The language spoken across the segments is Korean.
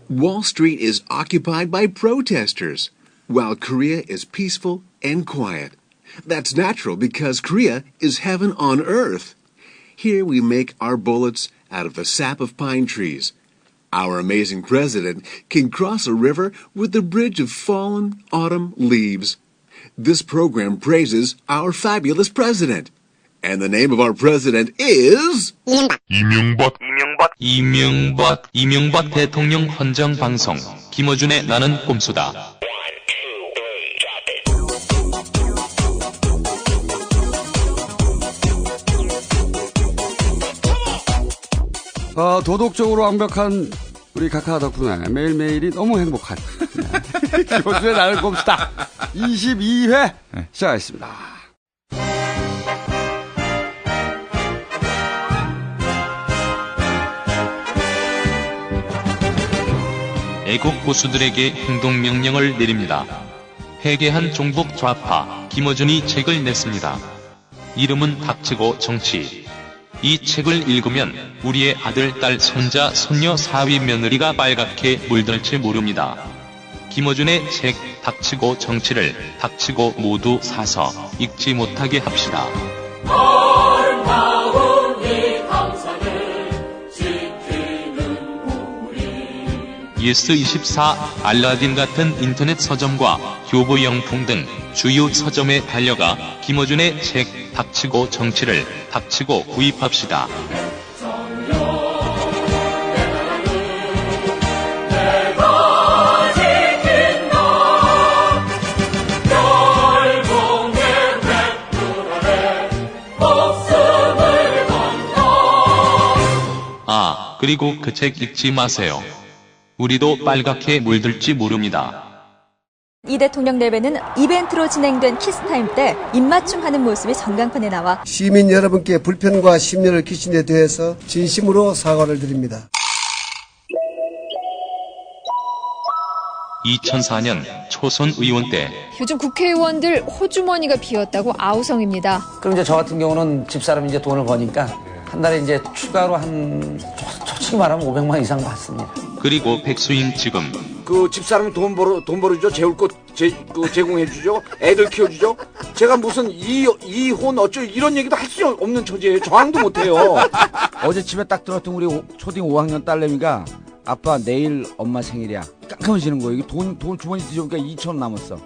Wall Street is occupied by protesters, while Korea is peaceful and quiet. That's natural because Korea is heaven on earth. Here we make our bullets out of the sap of pine trees. Our amazing president can cross a river with a bridge of fallen autumn leaves. This program praises our fabulous president. And the name of our president is... 이명박 대통령 헌정 방송. 김어준의 나는 꼼수다. 도덕적으로 완벽한 우리 카카 덕분에 매일매일이 너무 행복한 김어준의 나는 꼼수다 22회 시작하겠습니다. 애국 보수들에게 행동명령을 내립니다. 회개한 종북 좌파 김어준이 책을 냈습니다. 이름은 닥치고 정치. 이 책을 읽으면 우리의 아들, 딸, 손자, 손녀, 사위, 며느리가 빨갛게 물들지 모릅니다. 김어준의 책 닥치고 정치를 닥치고 모두 사서 읽지 못하게 합시다. 예스24, 알라딘 같은 인터넷 서점과 교보영풍 등 주요 서점에 달려가 김어준의 책 닥치고 정치를 닥치고 구입합시다. 아, 그리고 그 책 읽지 마세요. 우리도 빨갛게 물들지 모릅니다. 이 대통령 내외는 이벤트로 진행된 키스타임 때 입맞춤하는 모습이 전광판에 나와 시민 여러분께 불편과 심려를 끼친 데 대해서 진심으로 사과를 드립니다. 2004년 초선 의원 때 요즘 국회의원들 호주머니가 비었다고 아우성입니다. 그럼 이제 저 같은 경우는 집사람이 이제 돈을 버니까 한 달에 이제 추가로 한 솔직히 말하면 500만 이상 받습니다. 그리고 백수인 지금 그 집사람이 돈 벌어주죠. 재울 것 제공해주죠. 애들 키워주죠. 제가 무슨 이혼 어쩌 이런 얘기도 할 수 없는 처지예요. 저항도 못해요. 어제 집에 딱 들어왔던 우리 초딩 5학년 딸내미가 아빠 내일 엄마 생일이야. 깜깜해지는 거예요. 이게 돈 주머니 뒤져보니까 2,000원 남았어.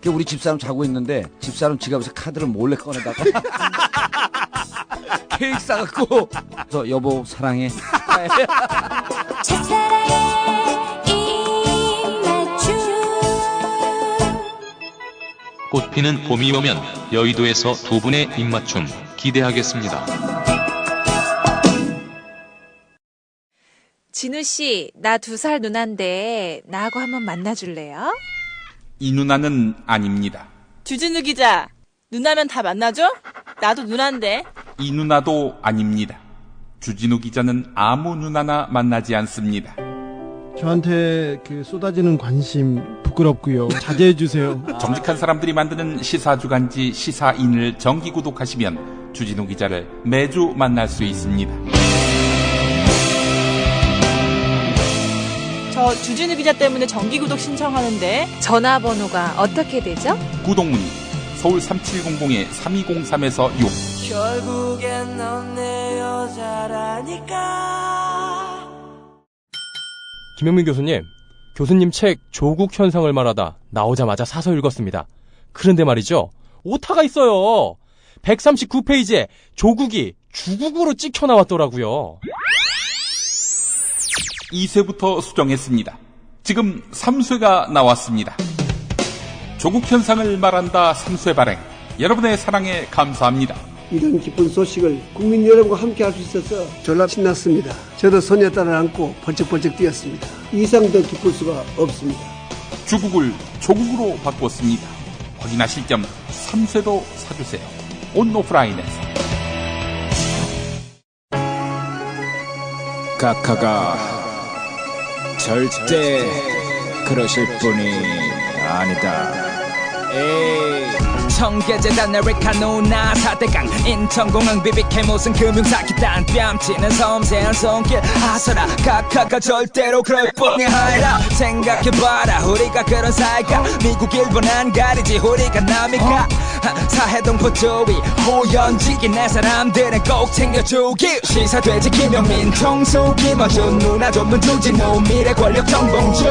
우리 집사람 자고 있는데 집사람 지갑에서 카드를 몰래 꺼내다가 케이크 싸갖고 그래서 여보 사랑해. 꽃피는 봄이 오면 여의도에서 두 분의 입맞춤 기대하겠습니다. 진우씨, 나 2살 누나인데 나하고 한번 만나줄래요? 이 누나는 아닙니다. 주진우 기자, 누나면 다 만나줘? 나도 누나인데. 이 누나도 아닙니다. 주진우 기자는 아무 누나나 만나지 않습니다. 저한테 쏟아지는 관심 부끄럽고요. 자제해 주세요. 정직한 사람들이 만드는 시사주간지 시사인을 정기 구독하시면 주진우 기자를 매주 만날 수 있습니다. 저 주진우 기자 때문에 정기 구독 신청하는데 전화번호가 어떻게 되죠? 구독 문의 서울 3700-3203에서 6. 결국엔 넌 내 여자라니까. 김영민 교수님 책 조국 현상을 말하다 나오자마자 사서 읽었습니다. 그런데 말이죠, 오타가 있어요. 139페이지에 조국이 주국으로 찍혀 나왔더라고요. 2쇄부터 수정했습니다. 지금 3쇄가 나왔습니다. 조국 현상을 말한다 3쇄 발행. 여러분의 사랑에 감사합니다. 이런 기쁜 소식을 국민 여러분과 함께 할 수 있어서 졸라 신났습니다. 저도 소녀딸을 안고 번쩍번쩍 뛰었습니다. 이상 더 기쁠 수가 없습니다. 주국을 조국으로 바꿨습니다. 확인하실 점 3쇄도 사주세요. 온오프라인에서. 카카가 절대 그러실 분이 아니다. 에이. 성계재단 에리카노나 4대강 인천공항 BBK 무슨 금융사기단 뺨치는 섬세한 손길 아서라 각하가 절대로 그럴 뿐이 아니라 생각해봐라 우리가 그런 사이가 미국 일본 안 가리지 우리가 남이까 사해동 포조위 호연지기 내 사람들은 꼭 챙겨주기 시사돼지 김영민 청소 김어준 누나 전문 조진호 미래 권력 정봉주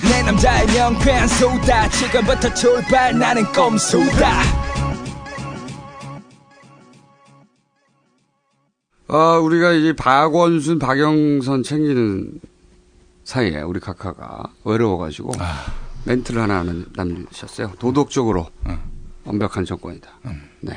내 남자의 명쾌한 수다 지금부터 출발 나는 꼼수다. 우리가 이제 박원순, 박영선 챙기는 사이에 우리 각하가 외로워가지고 멘트를 하나 남기셨어요. 도덕적으로 완벽한 정권이다. 네.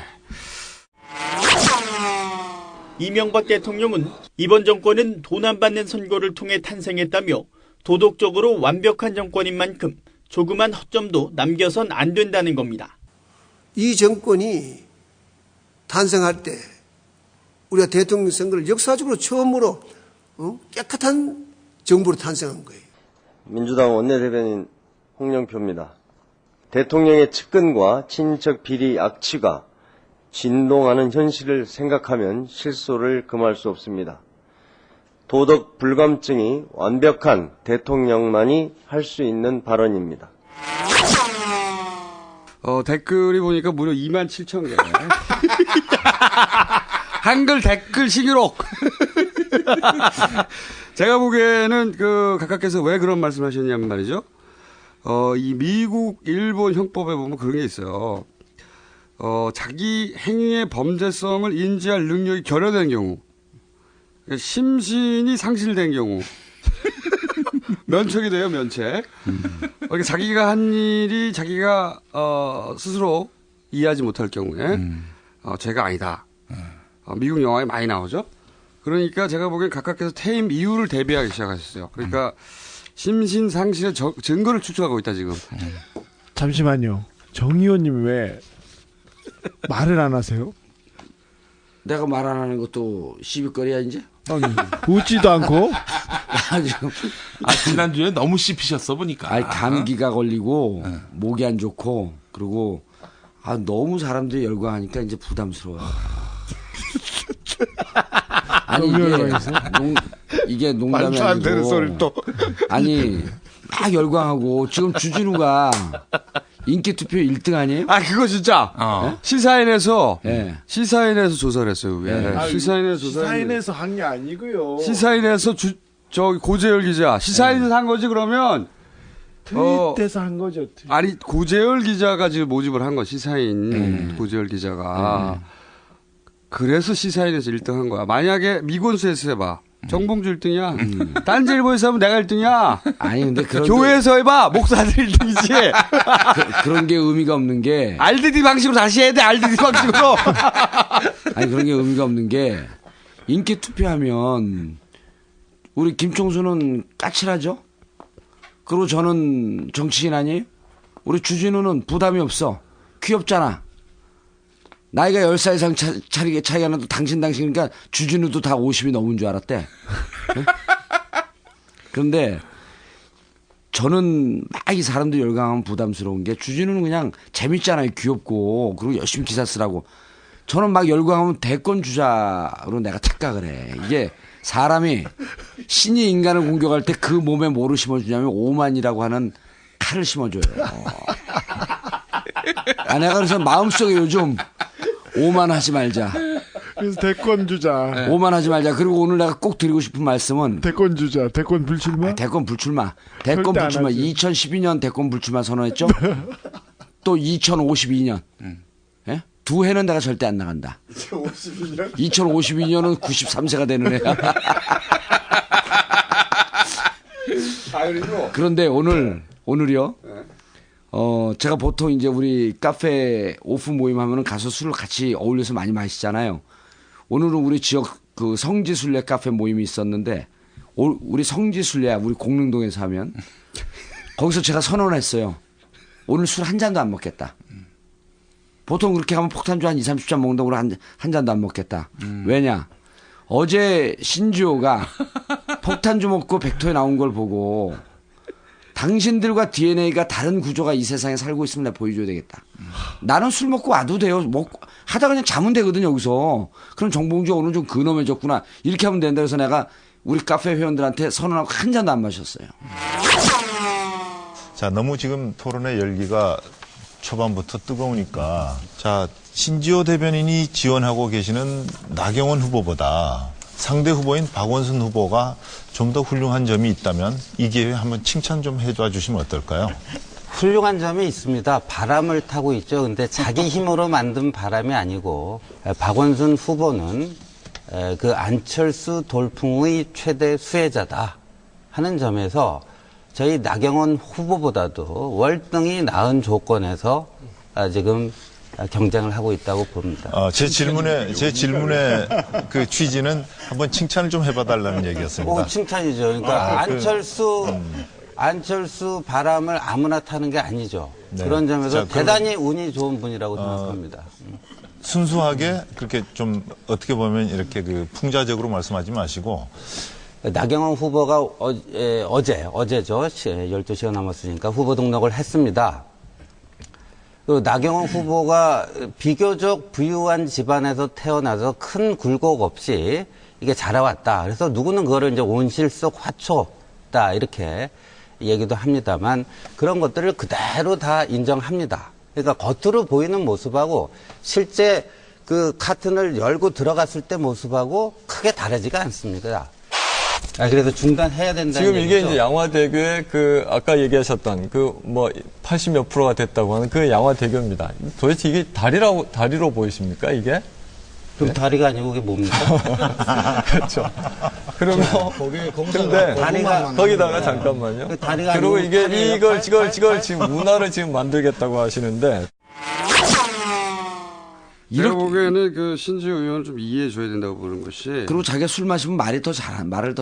이명박 대통령은 이번 정권은 돈 안 받는 선거를 통해 탄생했다며 도덕적으로 완벽한 정권인 만큼 조그만 허점도 남겨선 안 된다는 겁니다. 이 정권이 탄생할 때 우리가 대통령 선거를 역사적으로 처음으로 깨끗한 정부로 탄생한 거예요. 민주당 원내대변인 홍영표입니다. 대통령의 측근과 친인척 비리 악취가 진동하는 현실을 생각하면 실소를 금할 수 없습니다. 도덕 불감증이 완벽한 대통령만이 할 수 있는 발언입니다. 댓글이 보니까 무려 27,000개. 한글 댓글 신기록. 제가 보기에는 각하께서 왜 그런 말씀 하셨냐면 말이죠. 이 미국, 일본 형법에 보면 그런 게 있어요. 자기 행위의 범죄성을 인지할 능력이 결여된 경우, 심신이 상실된 경우, 면책이 돼요, 면책. 자기가 한 일이 자기가 스스로 이해하지 못할 경우에 죄가 아니다. 미국 영화에 많이 나오죠. 그러니까 제가 보기엔 각하께서 퇴임 이유를 대비하기 시작하셨어요. 그러니까 심신 상실의 증거를 추적하고 있다 지금. 잠시만요. 정 의원님 왜 말을 안 하세요? 내가 말 안 하는 것도 시비거리야 이제? 아니 웃지도 않고. 지난주에 너무 씹히셨어 보니까. 감기가 걸리고 목이 안 좋고 그리고 너무 사람들이 열광하니까 이제 부담스러워요. 아니 이게 농담이 아니고. 안 되는 소리를 또. 아니 막 열광하고 지금 주진우가 인기 투표 1등 아니에요? 그거 진짜. 네? 시사인에서 조사를 했어요. 그게. 시사인에서 한 게 아니고요. 시사인에서 고재열 기자. 시사인에서 한 거지 그러면. 트윗에서 한 거죠. 아니 고재열 기자가 지금 모집을 한 거 시사인 고재열 기자가. 그래서 시사인에서 1등 한 거야. 만약에 미곤수에서 해봐. 정봉주 1등이야. 딴지일보에서 하면 내가 1등이야. 아니 근데 교회에서 해봐. 목사들 1등이지. 그런 게 의미가 없는 게. RDD 방식으로 다시 해야 돼. RDD 방식으로. 아니 그런 게 의미가 없는 게 인기 투표하면 우리 김총수는 까칠하죠. 그리고 저는 정치인 아니에요. 우리 주진우는 부담이 없어. 귀엽잖아. 나이가 10살 이상 차이가 나도 당신이니까 주진우도 다 50이 넘은 줄 알았대. 네? 그런데 저는 막 이 사람들 열광하면 부담스러운 게 주진우는 그냥 재밌잖아요. 귀엽고 그리고 열심히 기사 쓰라고. 저는 막 열광하면 대권 주자로 내가 착각을 해. 이게 사람이 신이 인간을 공격할 때 그 몸에 뭐를 심어주냐면 오만이라고 하는 칼을 심어줘요. 내가 그래서 마음속에 요즘 오만하지 말자. 그래서 대권 주자. 오만하지 말자. 그리고 오늘 내가 꼭 드리고 싶은 말씀은 대권 주자. 대권 불출마? 대권 불출마. 2012년 대권 불출마 선언했죠. 또 2052년. 예? 두 해는 내가 절대 안 나간다. 2052년은 93세가 되는 해야. 그런데 오늘이요. 제가 보통 이제 우리 카페 오프 모임 하면은 가서 술을 같이 어울려서 많이 마시잖아요. 오늘은 우리 지역 그 성지순례 카페 모임이 있었는데, 우리 성지순례야, 우리 공릉동에서 하면. 거기서 제가 선언했어요. 오늘 술 한 잔도 안 먹겠다. 보통 그렇게 가면 폭탄주 한 20, 30잔 먹는다고 한 잔도 안 먹겠다. 왜냐? 어제 신지호가 폭탄주 먹고 백토에 나온 걸 보고 당신들과 DNA가 다른 구조가 이 세상에 살고 있으면 내가 보여줘야 되겠다. 나는 술 먹고 와도 돼요. 하다 그냥 자면 되거든 여기서. 그럼 정봉주 오늘 좀 근엄해졌구나. 이렇게 하면 된다. 그래서 내가 우리 카페 회원들한테 선언하고 한 잔도 안 마셨어요. 자, 너무 지금 토론의 열기가 초반부터 뜨거우니까 자, 신지호 대변인이 지원하고 계시는 나경원 후보보다 상대 후보인 박원순 후보가 좀 더 훌륭한 점이 있다면 이 기회에 한번 칭찬 좀 해줘 주시면 어떨까요? 훌륭한 점이 있습니다. 바람을 타고 있죠. 근데 자기 힘으로 만든 바람이 아니고 박원순 후보는 그 안철수 돌풍의 최대 수혜자다 하는 점에서 저희 나경원 후보보다도 월등히 나은 조건에서 지금 경쟁을 하고 있다고 봅니다. 제 질문의 그 취지는 한번 칭찬을 좀 해봐달라는 얘기였습니다. 칭찬이죠. 그러니까 안철수 바람을 아무나 타는 게 아니죠. 네. 그런 점에서 대단히 운이 좋은 분이라고 생각합니다. 순수하게 그렇게 좀 어떻게 보면 이렇게 그 풍자적으로 말씀하지 마시고 나경원 후보가 어제죠. 12시가 남았으니까 후보 등록을 했습니다. 나경원 후보가 비교적 부유한 집안에서 태어나서 큰 굴곡 없이 이게 자라왔다. 그래서 누구는 그거를 이제 온실 속 화초다 이렇게 얘기도 합니다만 그런 것들을 그대로 다 인정합니다. 그러니까 겉으로 보이는 모습하고 실제 그 카튼을 열고 들어갔을 때 모습하고 크게 다르지가 않습니다. 그래서 중단해야 된다는 지금 이게 얘기죠? 이제 양화대교의 그 아까 얘기하셨던 그 뭐 80몇 %가 됐다고 하는 그 양화대교입니다. 도대체 이게 다리로 보이십니까 이게? 그럼 네? 다리가 아니고 그게 뭡니까? 그렇죠. 그러면 근데 다리가 거기다가 잠깐만요. 그리고 이게 이걸 지금 문화를 지금 만들겠다고 하시는데. 제가 보기에는 그 신지호 의원을 좀 이해해 줘야 된다고 보는 것이. 그리고 자기가 술 마시면 말을 더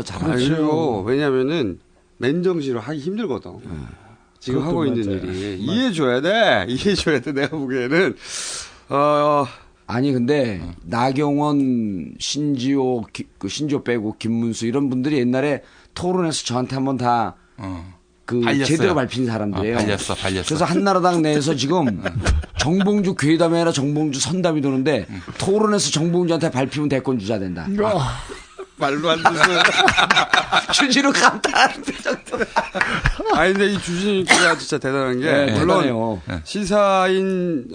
잘하는. 그리고 왜냐면은 맨정신으로 하기 힘들거든. 지금 하고 있는 일이. 이해해 줘야 돼. 내가 보기에는. 아니 근데 나경원, 신지호 빼고 김문수 이런 분들이 옛날에 토론에서 저한테 한번 다 제대로 밟힌 사람들이에요. 발렸어. 그래서 한나라당 내에서 지금 정봉주 괴담이 아니라 정봉주 선담이 도는데 토론에서 정봉주한테 밟히면 대권 주자 된다. 말도 안 되는. 주진우 감탄하는 표정도. 아니 근데 이 주진우가 진짜 대단한 게 물론 시사인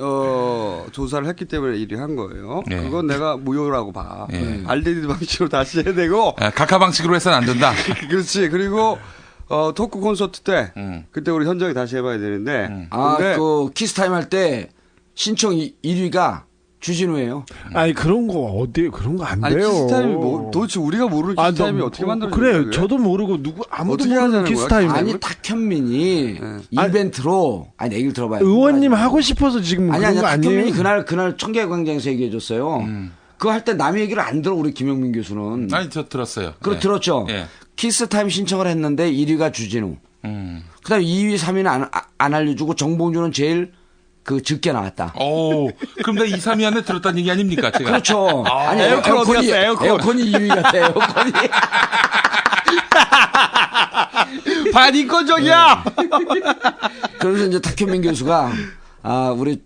조사를 했기 때문에 일이 한 거예요. 그건 내가 무효라고 봐. RDD 방식으로 다시 해야 되고. 각하 방식으로 해서는 안 된다. 그렇지. 그리고 토크 콘서트 때 그때 우리 현장에 다시 해봐야 되는데. 그 키스타임 할 때 신청 1위가 주진우예요. 아니 그런 거 어디 그런 거 안 돼요. 아니 키스타임이 도대체 우리가 모르는 키스타임이 어떻게 만들어진 그래요. 거예요? 저도 모르고 아무도 모르는 키스타임. 아니 탁현민이 이벤트로 얘기를 들어봐요. 의원님 하고 싶어서 지금 그런 거 아니에요? 탁현민이 그날 청계광장에서 얘기해줬어요. 그거 할 때 남의 얘기를 안 들어 우리 김영민 교수는. 아니 저 들었어요. 들었죠. 키스타임 신청을 했는데 1위가 주진우. 그다음에 2위, 3위는 안 알려주고 정봉주는 제일 적게 나왔다. 그럼 나 2, 3위 안에 들었다는 얘기 아닙니까? 제가? 그렇죠. 아니, 에어컨이 2위 같아, 에어컨이. 반인권적이야! 그래서 이제 탁현민 교수가, 우리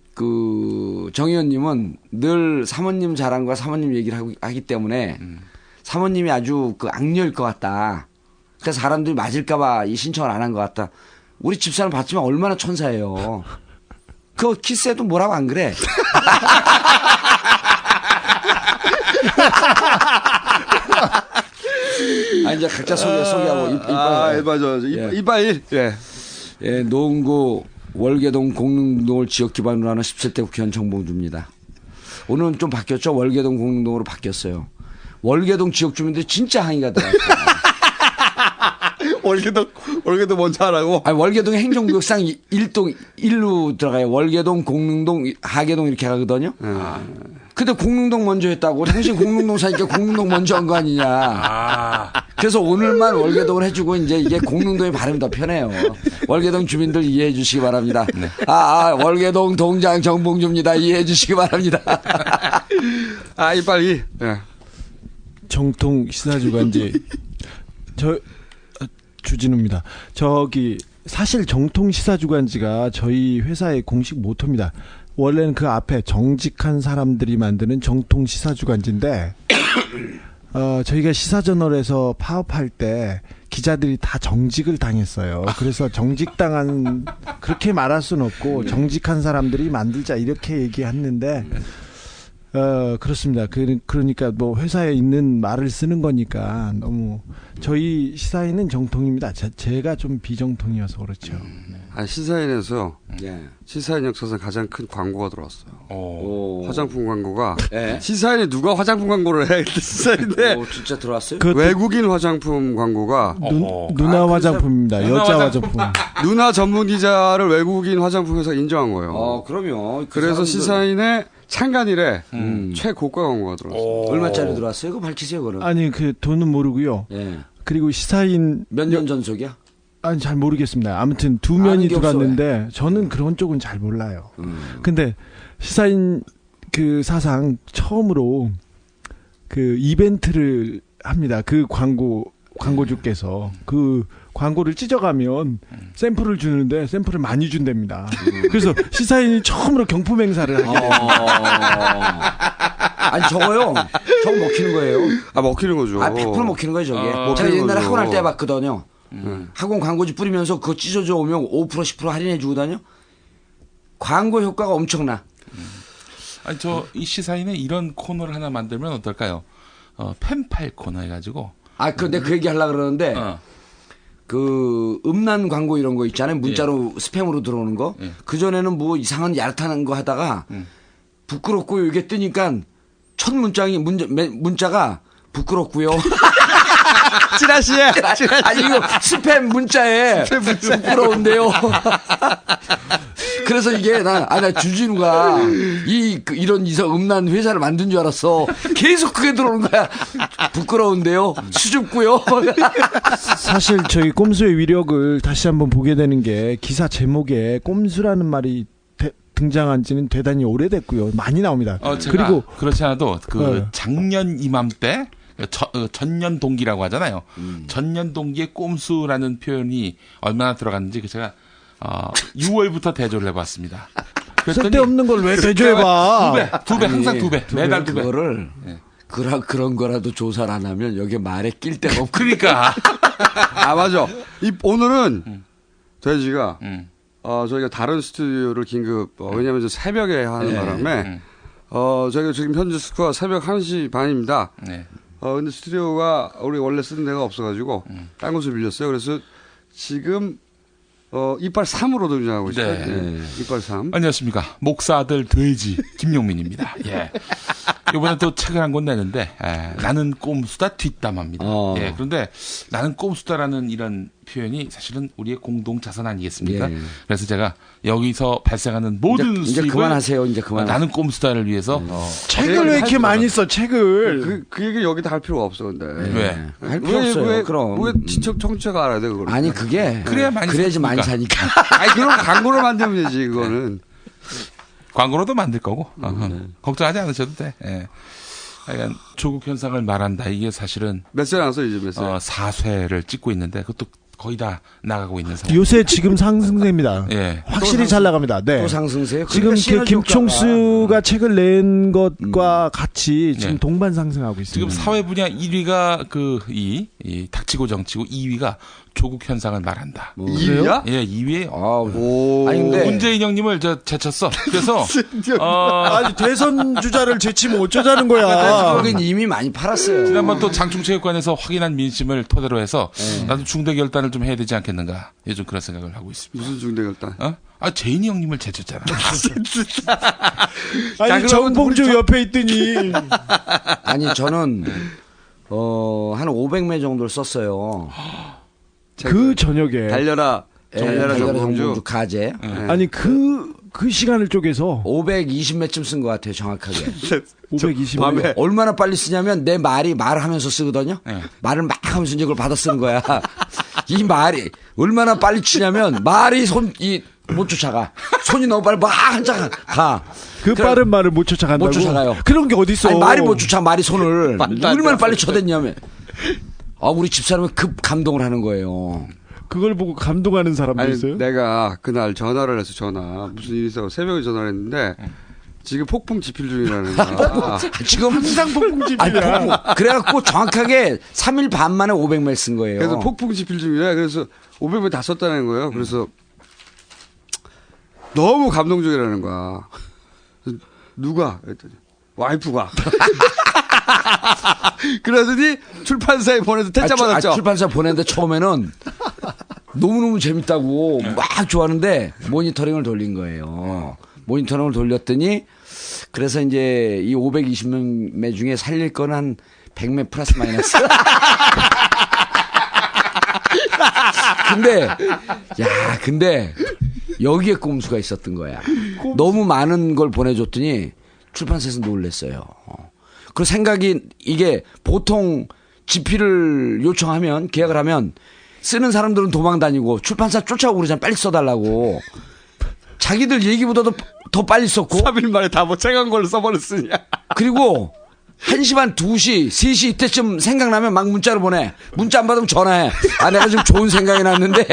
정 의원님은 늘 사모님 자랑과 사모님 얘기를 하기 때문에 사모님이 아주 악녀일 것 같다. 그래서 사람들이 맞을까봐 이 신청을 안 한 것 같다. 우리 집사람 봤지만 얼마나 천사예요. 그 키스에도 뭐라고 안 그래? 이제 각자 소개하고 맞아. 이빨. 노원구 월계동 공릉동을 지역 기반으로 하는 17대 국회의원 정봉주입니다. 오늘은 좀 바뀌었죠. 월계동 공릉동으로 바뀌었어요. 월계동 지역 주민들이 진짜 항의가 들어왔어요. 월계동 뭔지 알아고? 월계동 행정구역상 1로 들어가요. 월계동, 공릉동, 하계동 이렇게 가거든요. 근데 공릉동 먼저 했다고. 당신 공릉동 사니까 공릉동 먼저 한 거 아니냐. 그래서 오늘만 월계동을 해주고 이제 이게 공릉동의 발음이 더 편해요. 월계동 주민들 이해해 주시기 바랍니다. 네. 월계동 동장 정봉주입니다. 이해해 주시기 바랍니다. 이빨이. 정통 시사주간지. 주진우입니다. 사실 정통 시사주간지가 저희 회사의 공식 모토입니다. 원래는 그 앞에 정직한 사람들이 만드는 정통 시사주간지인데 저희가 시사저널에서 파업할 때 기자들이 다 정직을 당했어요. 그래서 정직당한 그렇게 말할 수는 없고 정직한 사람들이 만들자 이렇게 얘기했는데 그렇습니다. 그러니까 뭐 회사에 있는 말을 쓰는 거니까 너무 저희 시사인은 정통입니다. 제가 좀 비정통이어서 그렇죠. 아니, 시사인에서 시사인 역사상 가장 큰 광고가 들어왔어요. 화장품 광고가. 시사인에 누가 화장품 광고를 해? 시사인데. 진짜 들어왔어요? 외국인 화장품 광고가. 누나 화장품입니다. 여자 화장품. 누나 전문 기자를 외국인 화장품 회사가 인정한 거예요. 그럼요. 그래서 시사인에 창간일에 최고가 광고가 들어왔어요. 얼마짜리 들어왔어요? 그거 밝히세요, 그럼. 아니, 그 돈은 모르고요. 그리고 시사인 몇 년 전속이야? 아니, 잘 모르겠습니다. 아무튼 2면이 들어왔는데 저는 그런 쪽은 잘 몰라요. 근데 시사인 그 사상 처음으로 그 이벤트를 합니다. 그 광고주께서 그 광고를 찢어가면 샘플을 주는데 샘플을 많이 준답니다. 그래서 시사인이 처음으로 경품 행사를 하게 됩니다. 아니 저거 먹히는 거예요. 먹히는 거죠. 100% 먹히는 거예요, 저게. 제가 옛날에 학원 할 때 해봤거든요. 학원 광고지 뿌리면서 그거 찢어져 오면 5% 10% 할인해 주거든요. 광고 효과가 엄청나. 아니 이 시사인에 이런 코너를 하나 만들면 어떨까요? 펜팔 코너 해가지고. 근데 그 얘기 하려고 그러는데 그 음란 광고 이런 거 있잖아요. 문자로 스팸으로 들어오는 거. 그전에는 뭐 이상한 얇다는 거 하다가 부끄럽고 이게 뜨니까 첫 문자가 부끄럽고요. 찌라시에. 아니 이거 스팸 문자에 부끄러운데요. 그래서 이게 나 주진우가 이런 음란 회사를 만든 줄 알았어. 계속 그게 들어오는 거야. 부끄러운데요. 수줍고요. 사실 저희 꼼수의 위력을 다시 한번 보게 되는 게 기사 제목에 꼼수라는 말이 등장한 지는 대단히 오래됐고요. 많이 나옵니다. 그리고 그렇지 않아도 작년 이맘때 전년 동기라고 하잖아요. 전년 동기의 꼼수라는 표현이 얼마나 들어갔는지 제가 6월부터 대조를 해봤습니다. 쓸데없는 걸 왜 대조해봐? 두 배, 항상 두 배, 매달 두 배. 그거를 그런 거라도 조사를 안 하면 여기 말에 낄 데가 없고. 그러니까. 맞아. 오늘은 돼지가 저희가 다른 스튜디오를 긴급 왜냐하면 새벽에 하는 바람에 저희가 지금 현재 스코어 새벽 1시 반입니다. 근데 스튜디오가 우리 원래 쓰는 데가 없어가지고 딴 곳을 빌렸어요. 그래서 지금 이빨 3으로 등장하고 있어요. 이빨 3. 안녕하십니까. 목사들 돼지 김용민입니다. 이번에 또 책을 한 권 내는데 나는 꼼수다 뒷담화입니다. 그런데 나는 꼼수다라는 이런 표현이 사실은 우리의 공동 자산 아니겠습니까? 그래서 제가 여기서 발생하는 모든 이제 그만하세요. 이제 그만. 나는 꼼수다를 위해서 책을 왜 이렇게 많이 써? 책을 그 얘기 여기다 할 필요가 없어. 근데 왜? 할 필요 없어요. 그럼 왜 청취자가 알아야 돼 그걸? 아니 그게 그래야지 많이 사니까. 아니 그럼 광고를 만들면 되지 그거는. 광고로도 만들 거고 걱정하지 않으셔도 돼. 약간 조국 현상을 말한다. 이게 사실은 몇 살 나왔어 이제 몇 살? 4쇄를 찍고 있는데 그것도 거의 다 나가고 있는 상황. 요새 지금 상승세입니다. 확실히 잘 나갑니다. 네. 또 상승세요? 지금 그 김총수가 책을 낸 것과 같이 지금 동반 상승하고 있습니다. 지금 사회 분야 1위가 이 닥치고 정치고 2위가 조국 현상을 말한다. 2위야? 2위에. 아니 근데 문재인 형님을 제쳤어. 그래서 아니 대선 주자를 제치면 어쩌자는 거야. 거긴 이미 많이 팔았어요. 지난번 또 장충체육관에서 확인한 민심을 토대로 해서 나도 중대 결단을 좀 해야 되지 않겠는가. 요즘 그런 생각을 하고 있습니다. 무슨 중대 결단? 제인이 형님을 제쳤잖아. 아니 정봉주 옆에 있더니. 아니 저는 한 500매 정도를 썼어요. 그 저녁에 달려라 정봉주 가제. 아니 그 시간을 쪼개서 520매쯤 쓴 것 같아요, 정확하게. 520매. 얼마나 빨리 쓰냐면 내 말을 하면서 쓰거든요. 말을 막 하면서 이제 그걸 받아 쓰는 거야. 이 말이 얼마나 빨리 치냐면 말이 못 쫓아가. 손이 너무 빨리 막 한참 가. 빠른 말을 못 쫓아간다고? 못 쫓아가요. 그런 게 어딨어. 아니, 말이 못 쫓아, 말이 손을. 얼마나 빨리 쳐댔냐면. 우리 집사람이 급 감동을 하는 거예요. 그걸 보고 감동하는 사람도 아니, 있어요? 내가 그날 전화를 해서 무슨 일이 있어 새벽에 전화를 했는데 지금 폭풍 집필 중이라는 거야. 지금 항상 폭풍 집필이야. 그래갖고 정확하게 3일 반 만에 500매 쓴 거예요. 그래서 폭풍 집필 중이야. 그래서 500매 다 썼다는 거예요. 그래서 너무 감동적이라는 거야. 누가? 그랬더니 와이프가. 그러더니 출판사에 보내서 퇴짜 받았죠. 출판사 보냈는데 처음에는 너무너무 재밌다고 막 좋아하는데 모니터링을 돌린 거예요. 모니터링을 돌렸더니 그래서 이제 이 520매 중에 살릴 건 한 100매 플러스 마이너스. 근데 여기에 꼼수가 있었던 거야. 너무 많은 걸 보내줬더니 출판사에서 놀랬어요. 그 생각이 이게 보통 집필을 요청하면 계약을 하면 쓰는 사람들은 도망 다니고 출판사 쫓아오고 그러잖아. 빨리 써달라고. 자기들 얘기보다도 더 빨리 썼고 3일 만에 다 뭐 책한 걸로 써버렸으냐. 그리고 1시 반, 2시, 3시 이때쯤 생각나면 막 문자로 보내. 문자 안 받으면 전화해. 아, 내가 지금 좋은 생각이 났는데.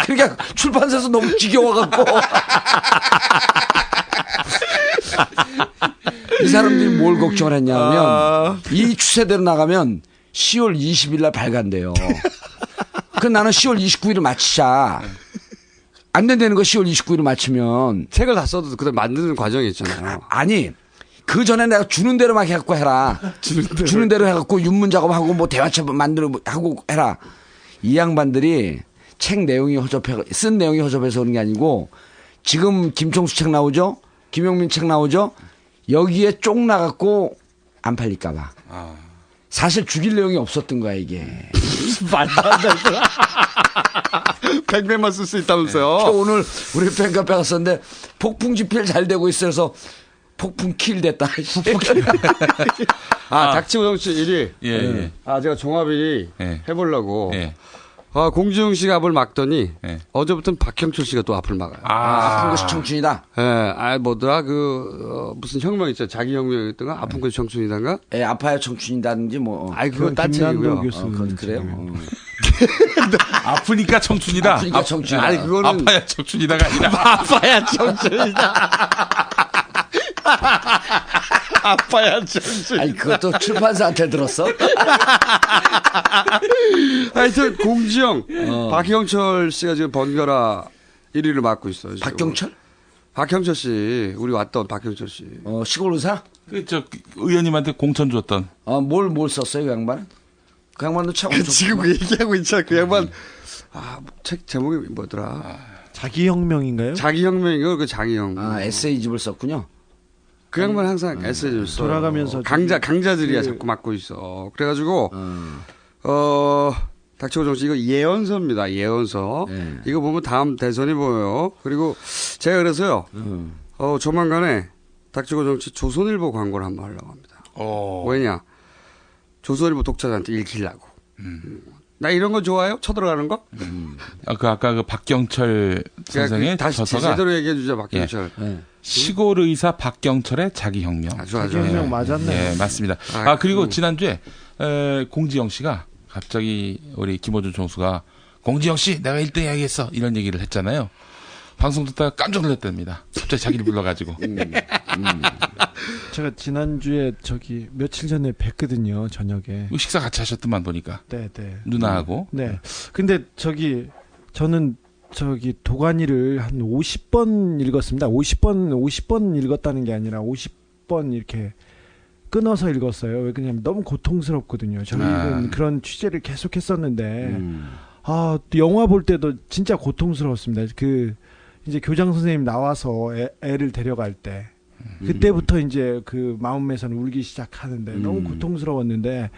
그러니까 출판사에서 너무 지겨워갖고. 이 사람들이 뭘 걱정을 했냐면 이 추세대로 나가면 10월 20일 날 발간돼요. 그 나는 10월 29일을 마치자. 안 된다는 거 10월 29일을 맞추면. 책을 다 써도 그때 만드는 과정이 있잖아요. 아니. 그 전에 내가 주는 대로 막 해갖고 해라. 주는 대로 해갖고 윤문 작업하고 뭐 대화책 만들고 하고 해라. 이 양반들이 책 내용이 쓴 내용이 허접해서 그런 게 아니고 지금 김총수 책 나오죠? 김용민 책 나오죠? 여기에 쪽 나갖고 안 팔릴까봐. 사실 죽일 내용이 없었던 거야, 이게. 말도 안 돼. 100매만 쓸 수 있다면서요? 오늘 우리 팬카페 갔었는데 폭풍 집필 잘 되고 있어서 폭풍 킬 됐다. 닥치고 정치 1위. 예. 제가 종합이 해보려고. 공지영 씨가 앞을 막더니 어제부터는 박형철 씨가 또 앞을 막아요. 아픈 것이 청춘이다. 뭐더라 무슨 혁명 있죠. 자기 혁명이었던가 아픈 것이 청춘이단가. 아파야 청춘이다든지 뭐. 그건 딴 책이고요. 그래요. 아프니까 청춘이다. 아프니까 청춘이다. 아니 그거는 아파야 청춘이다가 아니라 아파야 청춘이다. 아파야 청춘. 아니 그것도 출판사한테 들었어? 하여튼 공지영, 박형철 씨가 지금 번갈아 1위를 맡고 있어요. 지금. 박경철? 박형철 씨, 우리 왔던 박형철 씨. 시골 의사? 의원님한테 공천 줬던. 뭘 썼어요, 그 양반은? 그 양반도 참. 지금 그 얘기하고 있잖아. 그 양반. 책 제목이 뭐더라? 자기혁명인가요? 자기혁명이고 그 자기혁명. 에세이집을 썼군요. 그 양반 항상 에세이집을 써. 돌아가면서 강자들이야 자꾸 맡고 있어. 그래가지고 닥치고 정치 이거 예언서입니다. 예언서. 이거 보면 다음 대선이 보여요. 그리고 제가 그래서요. 조만간에 닥치고 정치 조선일보 광고를 한번 하려고 합니다. 왜냐? 조선일보 독자들한테 읽히려고. 나 이런 거 좋아요? 쳐들어가는 거? 아까 그 박경철 선생의 다시 저서가 제대로 얘기해 주죠, 박경철. 시골 의사 박경철의 자기혁명. 자기혁명 맞았네. 네, 맞습니다. 그리고 지난주에 공지영 씨가 갑자기 우리 김어준 총수가 공지영 씨 내가 1등 해야겠어 이런 얘기를 했잖아요. 방송 듣다가 깜짝 놀랐답니다. 갑자기 자기를 불러가지고. 제가 지난주에 며칠 전에 뵀거든요, 저녁에. 식사 같이 하셨더만 보니까. 네. 누나하고. 네. 근데 저는 도가니를 한 50번 읽었습니다. 50번 읽었다는 게 아니라 50번 이렇게 끊어서 읽었어요. 왜냐면 너무 고통스럽거든요. 저희는 그런 취재를 계속 했었는데, 영화 볼 때도 진짜 고통스러웠습니다. 이제 교장 선생님 나와서 애를 데려갈 때, 그때부터 이제 그 마음에서는 울기 시작하는데 너무 고통스러웠는데,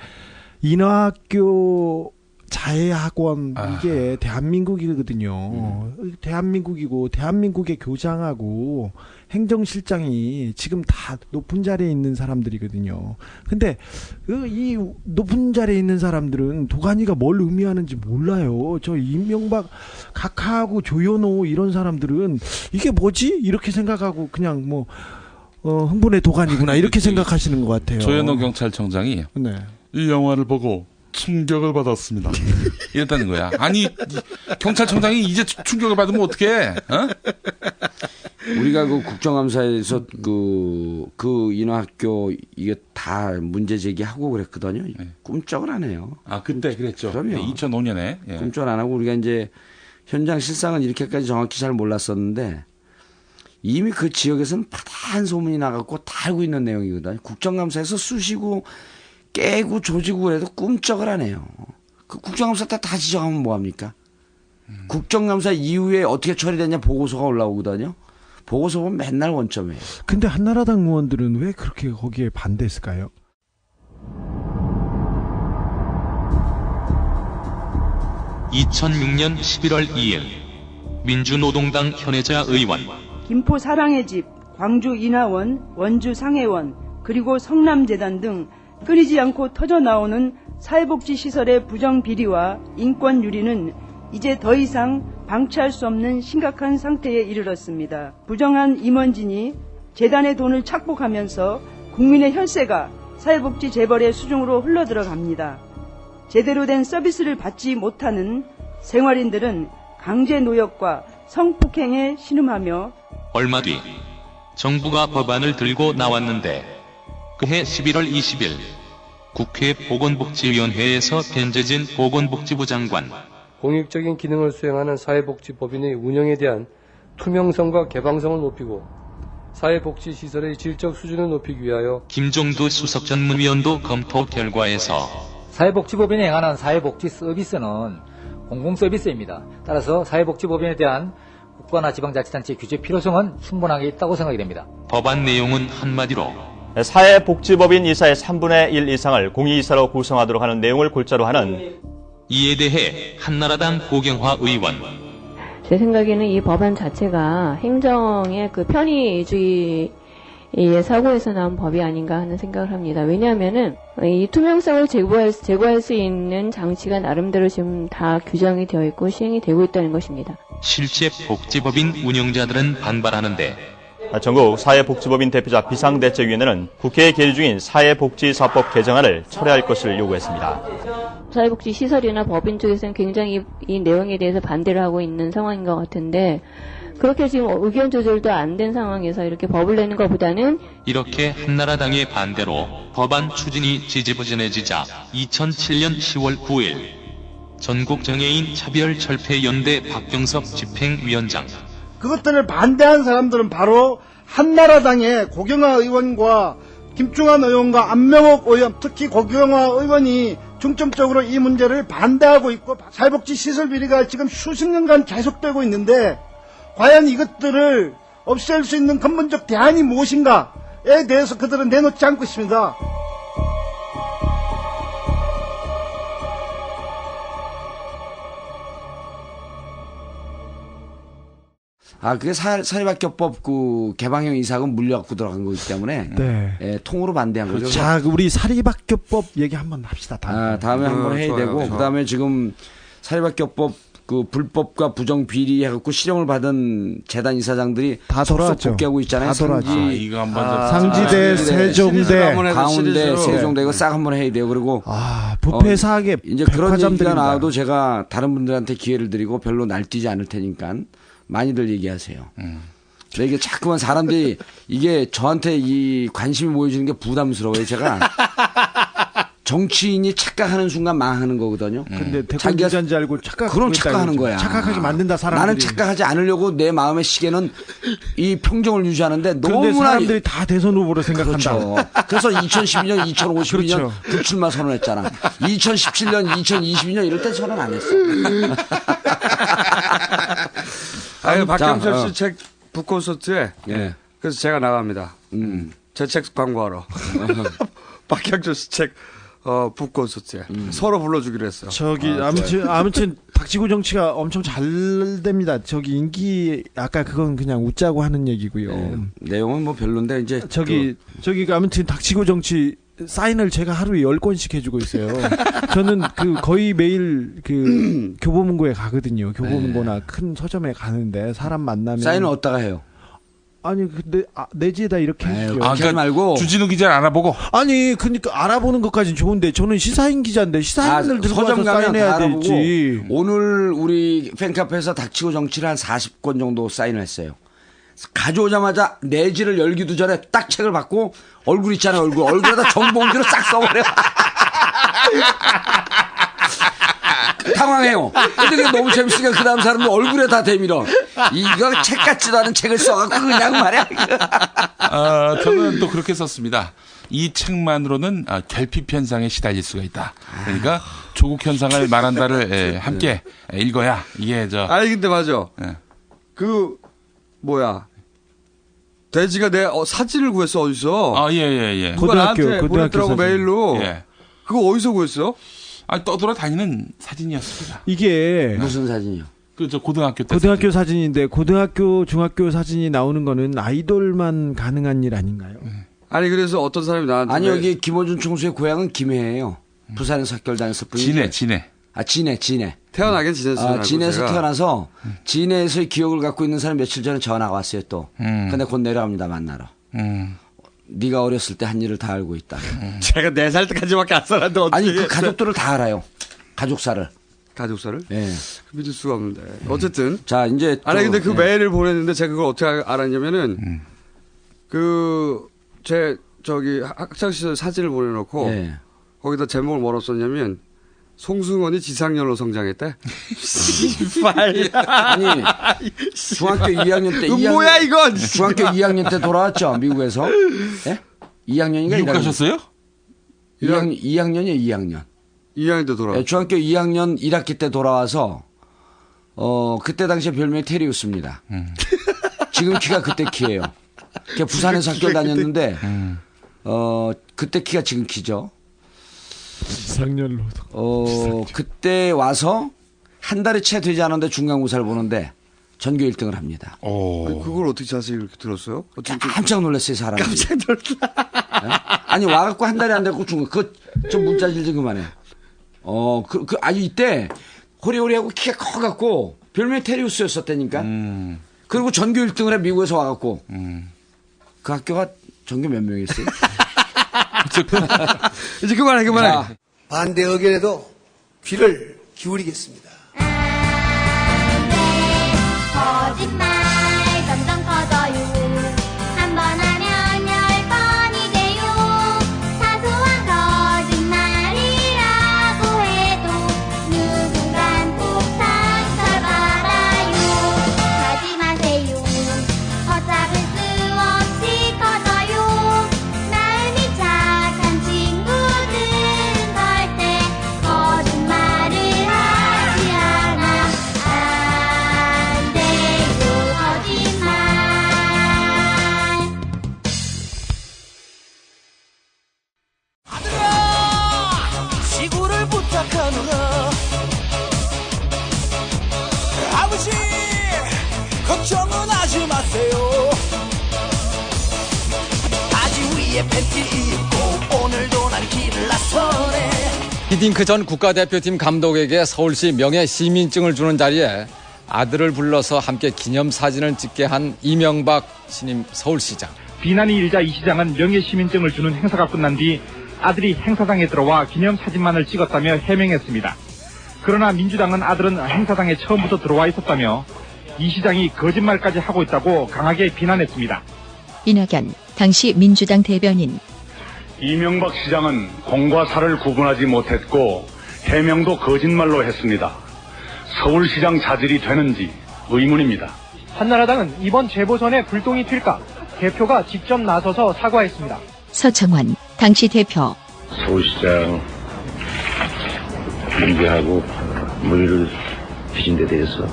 인하학교 자해학원 이게 대한민국이거든요. 대한민국이고 대한민국의 교장하고 행정실장이 지금 다 높은 자리에 있는 사람들이거든요. 근데 이 높은 자리에 있는 사람들은 도가니가 뭘 의미하는지 몰라요. 저 이명박, 각하하고 조현호 이런 사람들은 이게 뭐지? 이렇게 생각하고 그냥 흥분의 도가니구나 이렇게 생각하시는 것 같아요. 조현호 경찰청장이 이 영화를 보고 충격을 받았습니다. 이랬다는 거야. 아니 경찰청장이 이제 충격을 받으면 어떡해? 어? 우리가 그 국정감사에서 그 인하학교 이게 다 문제 제기하고 그랬거든요. 꿈쩍을 안 해요. 아 그때 그랬죠. 그럼요. 2005년에 꿈쩍 안 하고 우리가 이제 현장 실상은 이렇게까지 정확히 잘 몰랐었는데 이미 그 지역에서는 파다한 소문이 나갖고 다 알고 있는 내용이거든요. 국정감사에서 쑤시고 깨고 조지고 그래도 꿈쩍을 안 해요. 그 국정감사 때 다 지적하면 뭐합니까? 국정감사 이후에 어떻게 처리됐냐 보고서가 올라오거든요. 보고서 보면 맨날 원점이에요. 근데 한나라당 의원들은 왜 그렇게 거기에 반대했을까요? (2006년 11월 2일) 민주노동당 현혜자 의원 김포 사랑의 집, 광주 인하원, 원주 상해원, 그리고 성남재단 등 끊이지 않고 터져나오는 사회복지시설의 부정비리와 인권유리는 이제 더 이상 방치할 수 없는 심각한 상태에 이르렀습니다. 부정한 임원진이 재단의 돈을 착복하면서 국민의 혈세가 사회복지 재벌의 수중으로 흘러들어갑니다. 제대로 된 서비스를 받지 못하는 생활인들은 강제노역과 성폭행에 신음하며 얼마 뒤 정부가 법안을 들고 나왔는데 그해 11월 20일 국회 보건복지위원회에서 변재진 보건복지부 장관 공익적인 기능을 수행하는 사회복지법인의 운영에 대한 투명성과 개방성을 높이고 사회복지시설의 질적 수준을 높이기 위하여 김종두 수석 전문위원도 검토 결과에서 사회복지법인이 행하는 사회복지 서비스는 공공서비스입니다. 따라서 사회복지법인에 대한 국가나 지방자치단체의 규제 필요성은 충분하게 있다고 생각이 됩니다. 법안 내용은 한마디로 사회복지법인 이사의 3분의 1 이상을 공익이사로 구성하도록 하는 내용을 골자로 하는 이에 대해 한나라당 고경화 의원 제 생각에는 이 법안 자체가 행정의 그 편의주의의 사고에서 나온 법이 아닌가 하는 생각을 합니다. 왜냐하면은 이 투명성을 제고할 수 있는 장치가 나름대로 지금 다 규정이 되어 있고 시행이 되고 있다는 것입니다. 실제 복지법인 운영자들은 반발하는데 전국 사회복지법인 대표자 비상대책위원회는 국회에 계류 중인 사회복지사법 개정안을 철회할 것을 요구했습니다. 사회복지 시설이나 법인 쪽에서는 굉장히 이 내용에 대해서 반대를 하고 있는 상황인 것 같은데 그렇게 지금 의견 조절도 안 된 상황에서 이렇게 법을 내는 것보다는 이렇게 한나라당의 반대로 법안 추진이 지지부진해지자 2007년 10월 9일 전국장애인 차별철폐연대 박경섭 집행위원장 그것들을 반대한 사람들은 바로 한나라당의 고경화 의원과 김충환 의원과 안명옥 의원, 특히 고경화 의원이 중점적으로 이 문제를 반대하고 있고 사회복지 시설 비리가 지금 수십 년간 계속되고 있는데 과연 이것들을 없앨 수 있는 근본적 대안이 무엇인가에 대해서 그들은 내놓지 않고 있습니다. 그게 사립학교법 그 개방형 이사학은 물려갖고 들어간 거기 때문에 통으로 반대한 거죠. 자, 우리 사립학교법 얘기 한번 합시다. 다음에 한번 해야 되고 그다음에 지금 사립학교법 그 불법과 부정 비리 해갖고 실형을 받은 재단 이사장들이 다 돌아왔죠. 복귀하고 있잖아요. 다 돌아왔죠. 이거 한번 상지대, 세종대, 가운데, 세종대 이거 싹 한번 해야 돼요. 그리고 부패 사학의 이제 그런 얘기가 나와도 제가 다른 분들한테 기회를 드리고 별로 날뛰지 않을 테니까 많이들 얘기하세요. 근데 이게 자꾸만 사람들이 이게 저한테 이 관심이 모여지는 게 부담스러워요. 제가 정치인이 착각하는 순간 망하는 거거든요. 근데 대권주자인지 알고 그럼 착각하는 거야. 착각하게 만든다 사람들이. 나는 착각하지 않으려고 내 마음의 시계는 이 평정을 유지하는데 너무나 사람들이 다 대선 후보로 생각한다. 그렇죠. 그래서 2012년, 2052년 불출마 선언했잖아. 2017년, 2022년 이럴 때 선언 안 했어. 박경철 씨 책 북콘서트에 그래서 제가 나갑니다. 제 책 광고하러. 박경철 씨 책 북콘서트에 서로 불러주기로 했어요. 아무튼 닥치고 정치가 엄청 잘 됩니다. 저기 인기 아까 그건 그냥 웃자고 하는 얘기고요. 내용은 뭐 별론데 이제 저기 아무튼 닥치고 정치 사인을 제가 하루에 10권씩 해주고 있어요. 저는 거의 매일 교보문고에 가거든요. 교보문고나 큰 서점에 가는데 사람 만나면 사인은 어디다가 해요? 아니 근데 내지에다 이렇게 해주죠. 그러니까 말고 주진우 기자를 알아보고. 아니 그러니까 알아보는 것까지는 좋은데 저는 시사인 기자인데 시사인을 들고 가서 사인해야 되지. 오늘 우리 팬카페에서 닥치고 정치를 한 40권 정도 사인을 했어요. 가져오자마자 내지를 열기도 전에 딱 책을 받고 얼굴 있잖아요. 얼굴에다 정봉지로 싹 써버려. 당황해요. 근데 그게 너무 재밌으니까 그 다음 사람도 얼굴에 다 대밀어. 이거 책 같지도 않은 책을 써갖고 그냥 말이야. 저는 또 그렇게 썼습니다. 이 책만으로는 결핍 현상에 시달릴 수가 있다. 그러니까 조국 현상을 말한다를 함께 읽어야 이게 아니 근데 맞아. 그 뭐야. 돼지가 내 사진을 구했어 어디서? 예. 누가 나한테 보냈더라고 메일로. 예. 그거 어디서 구했어? 떠돌아다니는 사진이었습니다. 이게 무슨 사진이요? 저 고등학교 때 고등학교 사진인데 고등학교 중학교 사진이 나오는 거는 아이돌만 가능한 일 아닌가요? 아니 그래서 어떤 사람이 나한테 아니 여기 김어준 총수의 고향은 김해예요. 부산에서 학교를 다녔을 뿐이지. 진해. 진해. 태어나긴 진해서. 진해에서 태어나서 진해에서의 기억을 갖고 있는 사람 며칠 전에 전화가 왔어요 또. 근데 곧 내려갑니다 만나러. 네가 어렸을 때 한 일을 다 알고 있다. 제가 4살 때까지밖에 안 살았는데 어떻게. 아니 그 가족들을 다 알아요. 가족사를? 네. 믿을 수가 없는데. 어쨌든. 자 이제. 아니 근데 그 메일을 보냈는데 제가 그걸 어떻게 알았냐면은 저기 학창시절 사진을 보내놓고 거기다 제목을 뭐라고 썼냐면 송승헌이 지상렬로 성장했대. 아니 중학교 2학년 때 뭐야 이건? 중학교 2학년 때 돌아왔죠 미국에서. 예? 2학년인가? 미국 가셨어요? 2학년이에요 2학년. 2학년 때 돌아왔죠. 중학교 2학년 1학기 때 돌아와서 그때 당시에 별명이 테리우스입니다. 지금 키가 그때 키예요. 부산에서 학교를 다녔는데 그때 키가 지금 키죠. 지상렬로. 그때 와서 한 달이 채 되지 않았는데 중간고사를 보는데 전교 1등을 합니다. 아니, 그걸 어떻게 자세히 이렇게 들었어요? 깜짝 놀랐어요 사람이. 깜짝 놀랐다. 아니 와갖고 한 달이 안 됐고 저 문자질 좀 그만해. 아니 이때 호리호리하고 키가 커갖고 별명이 테리우스였었다니까. 그리고 전교 1등을 해 미국에서 와갖고. 그 학교가 전교 몇 명이었어요? 이제 그만해. 반대 의견에도 귀를 기울이겠습니다. 거짓말 점점 커져요. 한 번 하면 10번이 돼요. 사소한 거짓말이라고 해도 누군간 꼭 상처받아요. 하지 마세요. 걷잡을 수 없이 커져요. 마음이 착한 친구들은 절대 거짓말을 하지 않아. 안 돼요 거짓말. 시구를 부탁하노라. 아버지 걱정은 하지 마세요. 아직 위에 팬티 입고 오늘도 난 길을 나서네. 히딩크 전 국가대표팀 감독에게 서울시 명예 시민증을 주는 자리에 아들을 불러서 함께 기념사진을 찍게 한 이명박 신임 서울시장. 비난이 일자 이 시장은 명예시민증을 주는 행사가 끝난 뒤 아들이 행사장에 들어와 기념사진만을 찍었다며 해명했습니다. 그러나 민주당은 아들은 행사장에 처음부터 들어와 있었다며 이 시장이 거짓말까지 하고 있다고 강하게 비난했습니다. 이낙연 당시 민주당 대변인. 이명박 시장은 공과 사를 구분하지 못했고 해명도 거짓말로 했습니다. 서울시장 자질이 되는지 의문입니다. 한나라당은 이번 재보선에 불똥이 튈까 대표가 직접 나서서 사과했습니다. 서청원 당시 대표. 서울시장 문제하고 무리를 빚은 데 대해서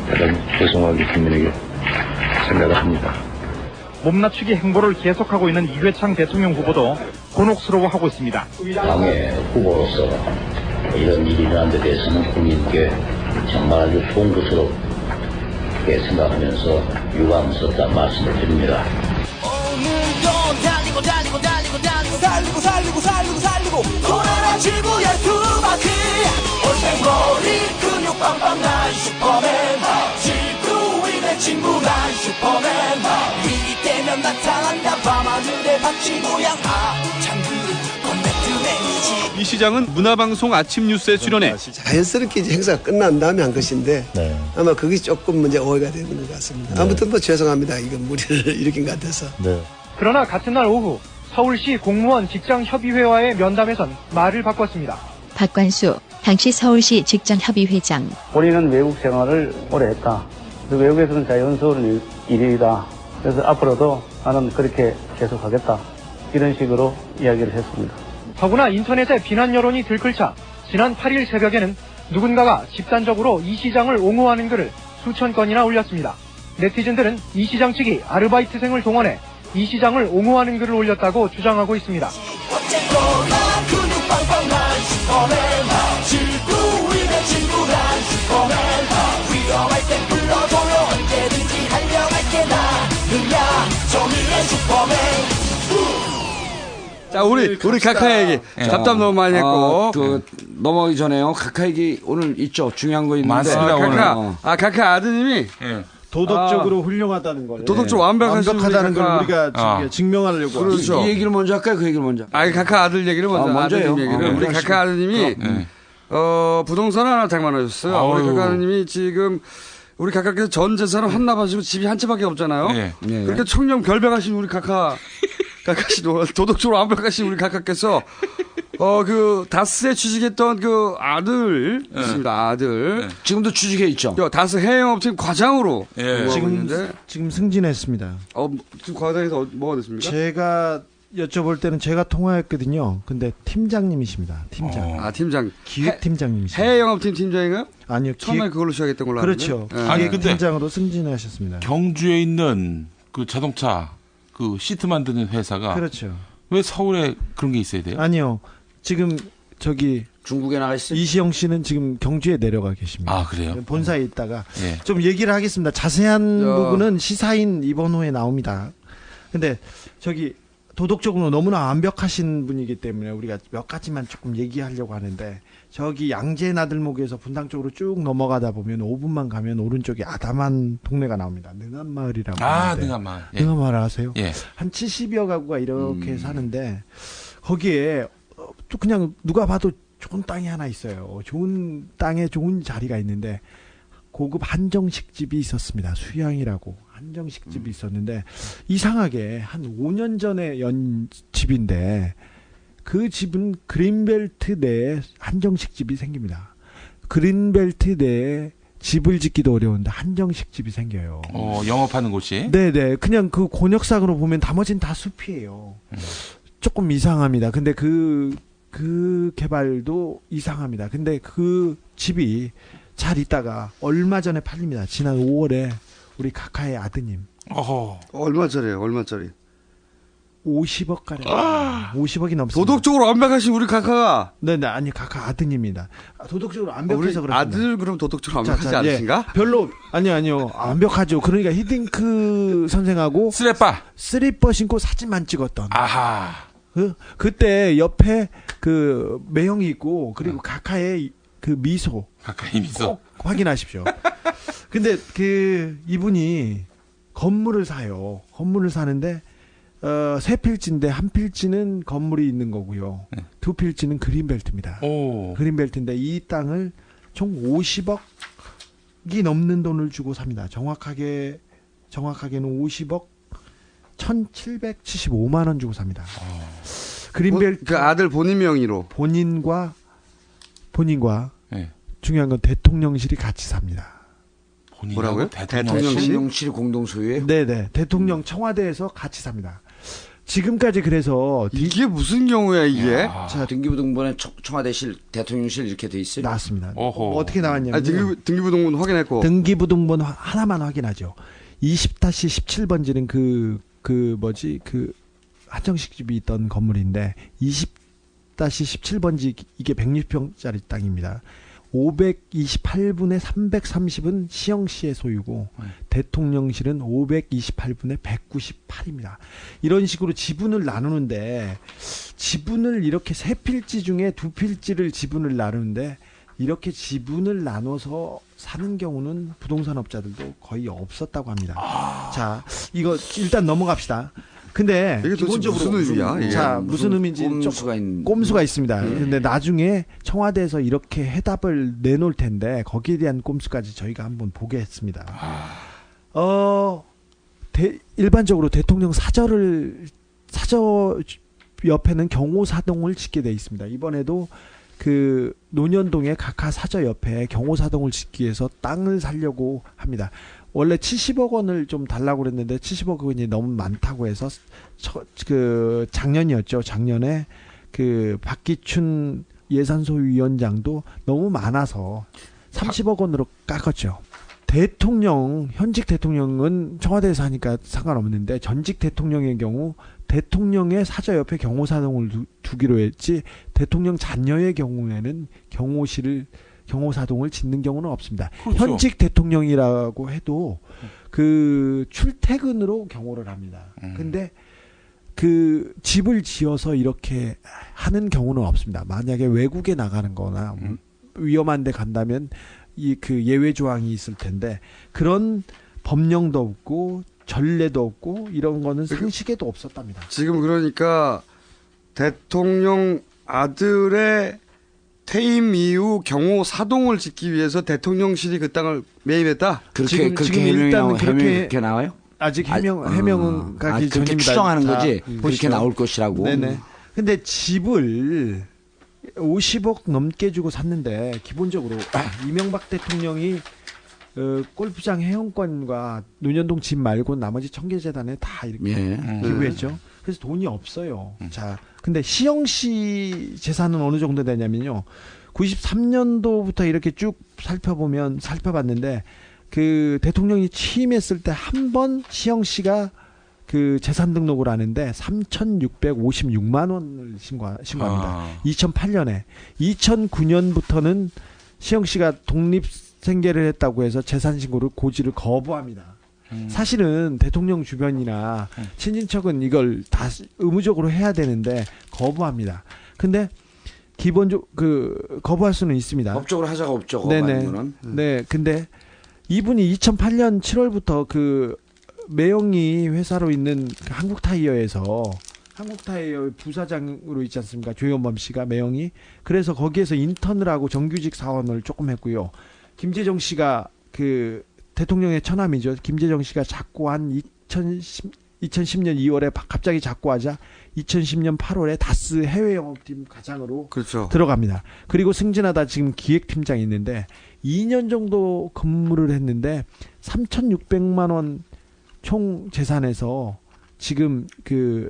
대단히 죄송하게 국민에게 생각을 합니다. 몸맞추기 행보를 계속하고 있는 이회창 대통령 후보도 곤혹스러워하고 있습니다. 당의 후보로서 이런 일이 일어난 데 대해서는 국민께 정말 아주 송구스럽게 생각하면서 유감스럽다 말씀을 드립니다. 오늘도 달리고 코로나 지구의 두 바퀴 올빼머리 근육 빵빵한 슈퍼맨 지구인의 친구가 넌 나타난다 밤하늘의 박쥐 모양 장그루 이 시장은 문화방송 아침 뉴스에 출연해 자연스럽게 이제 행사가 끝난 다음에 한 것인데 아마 그게 조금 문제 오해가 되는 것 같습니다. 아무튼 뭐 죄송합니다. 이건 무리를 일으킨 것 같아서. 그러나 같은 날 오후 서울시 공무원 직장협의회와의 면담에선 말을 바꿨습니다. 박관수 당시 서울시 직장협의회장. 본인은 외국 생활을 오래 했다. 그리고 외국에서는 자연스러운 일이다. 그래서 앞으로도 나는 그렇게 계속하겠다. 이런 식으로 이야기를 했습니다. 더구나 인터넷에 비난 여론이 들끓자 지난 8일 새벽에는 누군가가 집단적으로 이 시장을 옹호하는 글을 수천 건이나 올렸습니다. 네티즌들은 이 시장 측이 아르바이트생을 동원해 이 시장을 옹호하는 글을 올렸다고 주장하고 있습니다. 어쨌거나 근육빵빵한 슈퍼맨 지구인의 친구란 슈퍼맨 위험할 땐 불러줘요 언제든지 달려갈게 나는야 정의의 슈퍼맨. 자, 우리 카카 얘기. 잡담 너무 많이 했고. 넘어가기 전에요. 카카 얘기 오늘 있죠. 중요한 거 있는데. 맞습니다, 카카 아드님이. 도덕적으로 훌륭하다는 걸. 도덕적으로 완벽하다는 걸 우리가 증명하려고. 그렇죠. 이 얘기를 먼저 할까요? 그 얘기를 먼저? 카카 아들 얘기를 먼저. 먼저요. 아드님 얘기를. 우리 카카 아드님이, 부동산 하나 장만하셨어요. 우리 카카 아드님이 지금, 우리 카카께서 전 재산을 한납하시고 집이 한 채밖에 없잖아요. 그렇게 청렴 결백하신 우리 카카씨, 도덕적으로 완벽하신 우리 카카께서, 다스에 취직했던 그 아들, 있습니다, 아들. 지금도 취직해 있죠? 다스 해양업체 과장으로. 지금 승진했습니다. 지금 과장에서 뭐가 됐습니까? 제가 여쭤볼 때는 제가 통화했거든요. 근데 팀장님이십니다. 팀장. 팀장. 기획팀장님이십니다. 해양업팀 팀장인가요? 아니요. 처음에 그걸로 시작했던 걸로 알았는데. 그렇죠. 아니, 근데 팀장으로 승진하셨습니다. 경주에 있는 그 자동차 그 시트 만드는 회사가 그렇죠. 왜 서울에 그런 게 있어야 돼요? 아니요. 지금 중국에 나가 있어요. 이시영 씨는 지금 경주에 내려가 계십니다. 아, 그래요? 본사에 있다가 좀 얘기를 하겠습니다. 자세한 부분은 시사인 이번 호에 나옵니다. 근데 도덕적으로 너무나 완벽하신 분이기 때문에 우리가 몇 가지만 조금 얘기하려고 하는데 양재 나들목에서 분당 쪽으로 쭉 넘어가다 보면 5분만 가면 오른쪽에 아담한 동네가 나옵니다. 능암마을이라고. 능암마을. 능암마을 아세요? 예. 한 70여 가구가 이렇게 사는데 거기에 또 그냥 누가 봐도 좋은 땅이 하나 있어요. 좋은 땅에 좋은 자리가 있는데 고급 한정식 집이 있었습니다. 수양이라고 한정식 집이 있었는데 이상하게 한 5년 전에 연 집인데 그 집은 그린벨트 내에 한정식 집이 생깁니다. 그린벨트 내에 집을 짓기도 어려운데 한정식 집이 생겨요. 영업하는 곳이? 네네. 그냥 그 곤역상으로 보면 나머지는 다 숲이에요. 조금 이상합니다. 근데 그 개발도 이상합니다. 근데 그 집이 잘 있다가 얼마 전에 팔립니다. 지난 5월에 우리 카카의 아드님. 얼마짜리? 50억 가량. 50억이 넘습니다. 도덕적으로 완벽하신 우리 카카가. 네네, 아니 카카 아드님입니다. 도덕적으로 완벽해서 그렇습니다. 아들 그럼 도덕적으로 완벽하지 않으신가? 별로 아니요 완벽하죠. 그러니까 히딩크 선생하고 스리퍼 신고 사진만 찍었던. 아하. 그때 옆에 그 매형이 있고 그리고 카카의 그 미소. 꼭 확인하십시오. 근데 이분이 건물을 사요. 건물을 사는데 세 필지인데 한 필지는 건물이 있는 거고요. 두 필지는 그린벨트입니다. 그린벨트인데 이 땅을 총 50억이 넘는 돈을 주고 삽니다. 정확하게는 50억 1,775만 원 주고 삽니다. 그린벨트 그 아들 본인 명의로 본인과 중요한 건 대통령실이 같이 삽니다. 뭐라고요? 대통령실 공동 소유예요? 네네. 대통령 청와대에서 같이 삽니다. 지금까지 그래서 이게 무슨 경우야 이게? 자, 등기부등본에 청와대실, 대통령실 이렇게 돼 있어요? 나왔습니다. 어떻게 나왔냐면 등기부등본 확인했고 등기부등본 하나만 확인하죠. 20-17번지는 그 한정식 집이 있던 건물인데 20-17번지 이게 160평짜리 땅입니다. 528분의 330은 시영시의 소유고 대통령실은 528분의 198입니다. 이런 식으로 지분을 나누는데 지분을 이렇게 세 필지 중에 두 필지를 지분을 나누는데 이렇게 지분을 나눠서 사는 경우는 부동산 업자들도 거의 없었다고 합니다. 자, 이거 일단 넘어갑시다. 근데 이게 기본적으로 무슨 의미야? 이게? 자, 무슨 의미인지 꼼수가 있습니다. 근데 나중에 청와대에서 이렇게 해답을 내놓을 텐데 거기에 대한 꼼수까지 저희가 한번 보겠습니다. 일반적으로 대통령 사저 옆에는 경호사동을 짓게 돼 있습니다. 이번에도 그 논현동의 각하 사저 옆에 경호사동을 짓기 위해서 땅을 사려고 합니다. 원래 70억 원을 좀 달라고 그랬는데 70억 원이 너무 많다고 해서 작년이었죠. 작년에 그 박기춘 예산소위원장도 너무 많아서 30억 원으로 깎았죠. 현직 대통령은 청와대에서 하니까 상관없는데 전직 대통령의 경우 대통령의 사저 옆에 경호사동을 두기로 했지 대통령 자녀의 경우에는 경호사동을 짓는 경우는 없습니다. 그렇죠. 현직 대통령이라고 해도 그 출퇴근으로 경호를 합니다. 근데 그 집을 지어서 이렇게 하는 경우는 없습니다. 만약에 외국에 나가는 거나 위험한 데 간다면 그 예외 조항이 있을 텐데 그런 법령도 없고 전례도 없고 이런 거는 상식에도 없었답니다. 지금 그러니까 대통령 아들의 퇴임 이후 경호 사동을 짓기 위해서 대통령실이 그 땅을 매입했다. 그렇게 일단 그렇게 나와요? 아직 해명은 가기 전입니다. 그렇게 추정하는 거지. 그렇게 나올 것이라고. 네네. 근데 집을 50억 넘게 주고 샀는데 기본적으로 이명박 대통령이 골프장 회원권과 논현동 집 말고 나머지 청계재단에 다 이렇게 기부했죠. 그래서 돈이 없어요. 자, 근데 시영씨 재산은 어느 정도 되냐면요. 93년도부터 이렇게 쭉 살펴봤는데 그 대통령이 취임했을 때 한 번 시영씨가 그 재산 등록을 하는데 3,656만 원을 신고합니다. 2008년에 2009년부터는 시영 씨가 독립 생계를 했다고 해서 재산 신고를 고지를 거부합니다. 사실은 대통령 주변이나 친인척은 이걸 다 의무적으로 해야 되는데 거부합니다. 근데 기본적으로 거부할 수는 있습니다. 법적으로 하자가 없죠. 네네. 네, 근데 이분이 2008년 7월부터 그 매영이 회사로 있는 한국타이어에서 한국타이어 부사장으로 있지 않습니까? 조현범 씨가 매영이. 그래서 거기에서 인턴을 하고 정규직 사원을 조금 했고요. 김재정 씨가 그 대통령의 처남이죠. 김재정 씨가 자꾸 한 2010년 2월에 갑자기 자꾸 하자 2010년 8월에 다스 해외 영업팀 과장으로 그렇죠. 들어갑니다. 그리고 승진하다 지금 기획팀장이 있는데 2년 정도 근무를 했는데 3,600만 원 총 재산에서 지금 그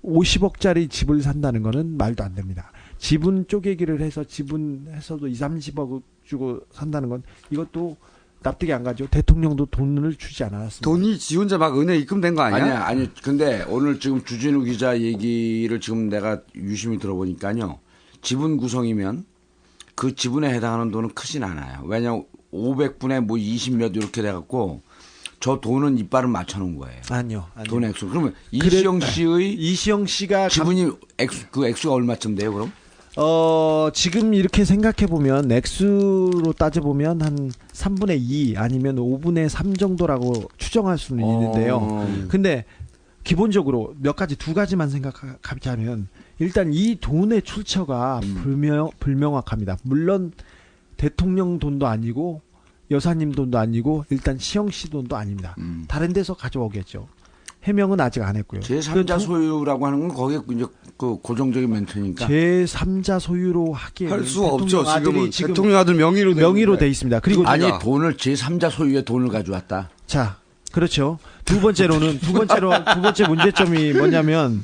50억짜리 집을 산다는 거는 말도 안 됩니다. 지분 쪼개기를 해서 지분해서도 20-30억 주고 산다는 건 이것도 납득이 안 가죠. 대통령도 돈을 주지 않았습니다. 돈이 지 혼자 막 은행에 입금된 거 아니야? 아니. 근데 오늘 지금 주진우 기자 얘기를 지금 내가 유심히 들어보니까요. 지분 구성이면 그 지분에 해당하는 돈은 크진 않아요. 왜냐하면 500분에 뭐 20몇 이렇게 돼갖고 저 돈은 이빨을 맞춰놓은 거예요. 아니요. 돈 액수. 그러면 이시영 씨가 지분이 액수가 얼마쯤 돼요, 그럼? 지금 이렇게 생각해 보면 액수로 따져 보면 한 3분의 2 아니면 5분의 3 정도라고 추정할 수는 있는데요. 근데 기본적으로 두 가지만 생각하자면 일단 이 돈의 출처가 불명확합니다. 물론 대통령 돈도 아니고 여사님 돈도 아니고 일단 시영 씨 돈도 아닙니다. 다른 데서 가져오겠죠. 해명은 아직 안 했고요. 제3자 소유라고 하는 건 거기에 이제 그 고정적인 멘트니까. 제3자 소유로 하기에 할 수 없죠. 지금은 대통령 아들 명의로 돼 있습니다. 그리고 돈을 제3자 소유의 돈을 가져왔다. 자, 그렇죠. 두 번째 문제점이 뭐냐면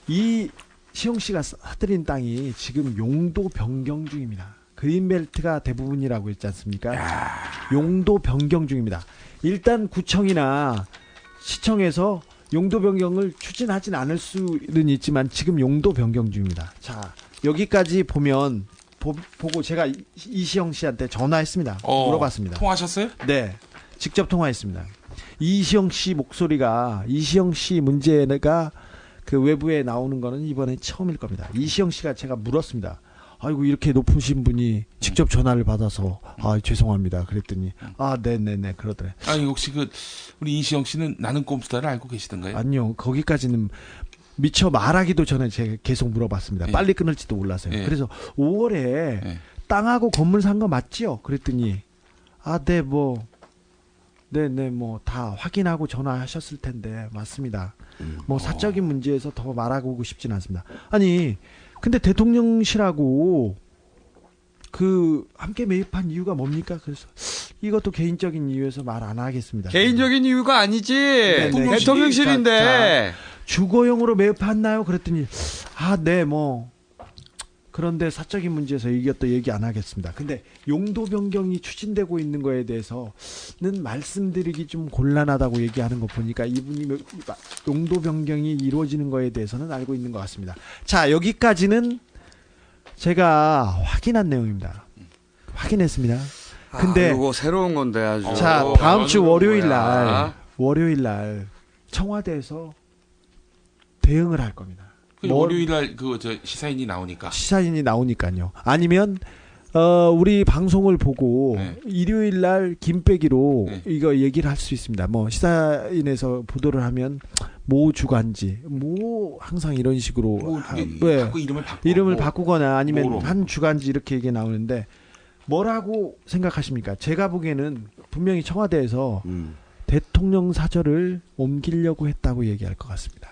이 시영 씨가 사들인 땅이 지금 용도 변경 중입니다. 그린벨트가 대부분이라고 했지 않습니까? 용도 변경 중입니다. 일단 구청이나 시청에서 용도 변경을 추진하진 않을 수는 있지만 지금 용도 변경 중입니다. 자, 여기까지 보면 보고 제가 이시영 씨한테 전화했습니다. 물어봤습니다. 통화하셨어요? 네, 직접 통화했습니다. 이시영 씨 문제가 그 외부에 나오는 거는 이번에 처음일 겁니다. 이시영 씨가 제가 물었습니다. 아이고 이렇게 높으신 분이 직접 전화를 받아서 죄송합니다. 그랬더니 네네네 그러더래. 아니 혹시 우리 인시영 씨는 나는 꼼수다를 알고 계시던가요? 아니요 거기까지는 미처 말하기도 전에 제가 계속 물어봤습니다. 예. 빨리 끊을지도 몰라서요. 예. 그래서 5월에 땅하고 건물 산 거 맞지요? 그랬더니 네 뭐 다 확인하고 전화하셨을 텐데 맞습니다. 뭐 사적인 문제에서 더 말하고 싶진 않습니다. 아니 근데 대통령실하고 함께 매입한 이유가 뭡니까? 그래서 이것도 개인적인 이유에서 말 안 하겠습니다. 개인적인 이유가 아니지. 대통령실인데. 주거용으로 매입했나요? 그랬더니 네 뭐 그런데 사적인 문제에서 이것도 얘기 안 하겠습니다. 근데 용도 변경이 추진되고 있는 거에 대해서는 말씀드리기 좀 곤란하다고 얘기하는 거 보니까 이분이 용도 변경이 이루어지는 거에 대해서는 알고 있는 것 같습니다. 자, 여기까지는 제가 확인한 내용입니다. 확인했습니다. 근데 이거 새로운 건데 아주. 자, 다음 주 월요일 날 청와대에서 대응을 할 겁니다. 월요일날 시사인이 나오니까요. 아니면 우리 방송을 보고 일요일날 김빼기로 이거 얘기를 할 수 있습니다. 뭐 시사인에서 보도를 하면 모 주간지 항상 이런 식으로 이름을 바꾸거나 아니면 한 주간지 이렇게 얘기 나오는데 뭐라고 생각하십니까? 제가 보기에는 분명히 청와대에서 대통령 사절을 옮기려고 했다고 얘기할 것 같습니다.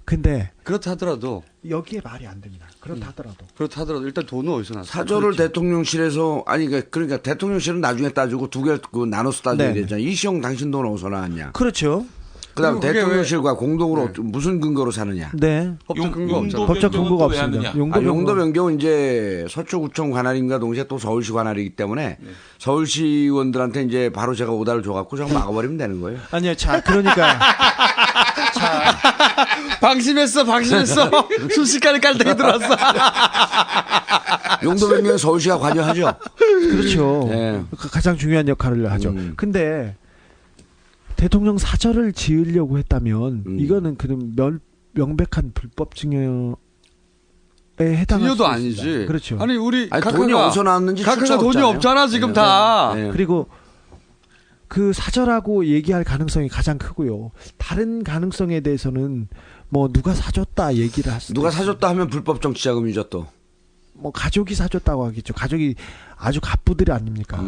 근데 그렇다 하더라도 여기에 말이 안 됩니다. 그렇다 하더라도 일단 돈은 어디서 났어요? 사절을 대통령실에서 그러니까 대통령실은 나중에 따지고 두 개 나눠서 따져야 되잖아요. 이시영 당신 돈 어디서 나왔냐? 그렇죠. 그다음 대통령실과 공동으로 무슨 근거로 사느냐? 네. 법적 근거 없잖아요. 법적 근거가 없습니다. 용도 변경은 이제 서초구청 관할인가 동시에 또 서울시 관할이기 때문에 서울시의원들한테 이제 바로 제가 오다를 줘갖고 저거 막아버리면 되는 거예요. 아니요, 자 그러니까 방심했어. 순식간에 깔때기 들어왔어. 용도 변경은 서울시가 관여하죠. 그렇죠. 가장 중요한 역할을 하죠. 근데 대통령 사절을 지으려고 했다면 이거는 그럼 명백한 불법 증여에 해당할 증여도 수 아니지. 있습니다. 그렇죠. 아니 우리 돈이 어디서 나왔는지 각하가 돈이 없잖아 지금 다. 그리고 그 사절하고 얘기할 가능성이 가장 크고요. 다른 가능성에 대해서는 뭐 누가 사줬다 얘기를 할 수도 누가 있어요. 사줬다 하면 불법 정치자금이죠 또. 뭐 가족이 사줬다고 하겠죠. 가족이 아주 갑부들이 아닙니까?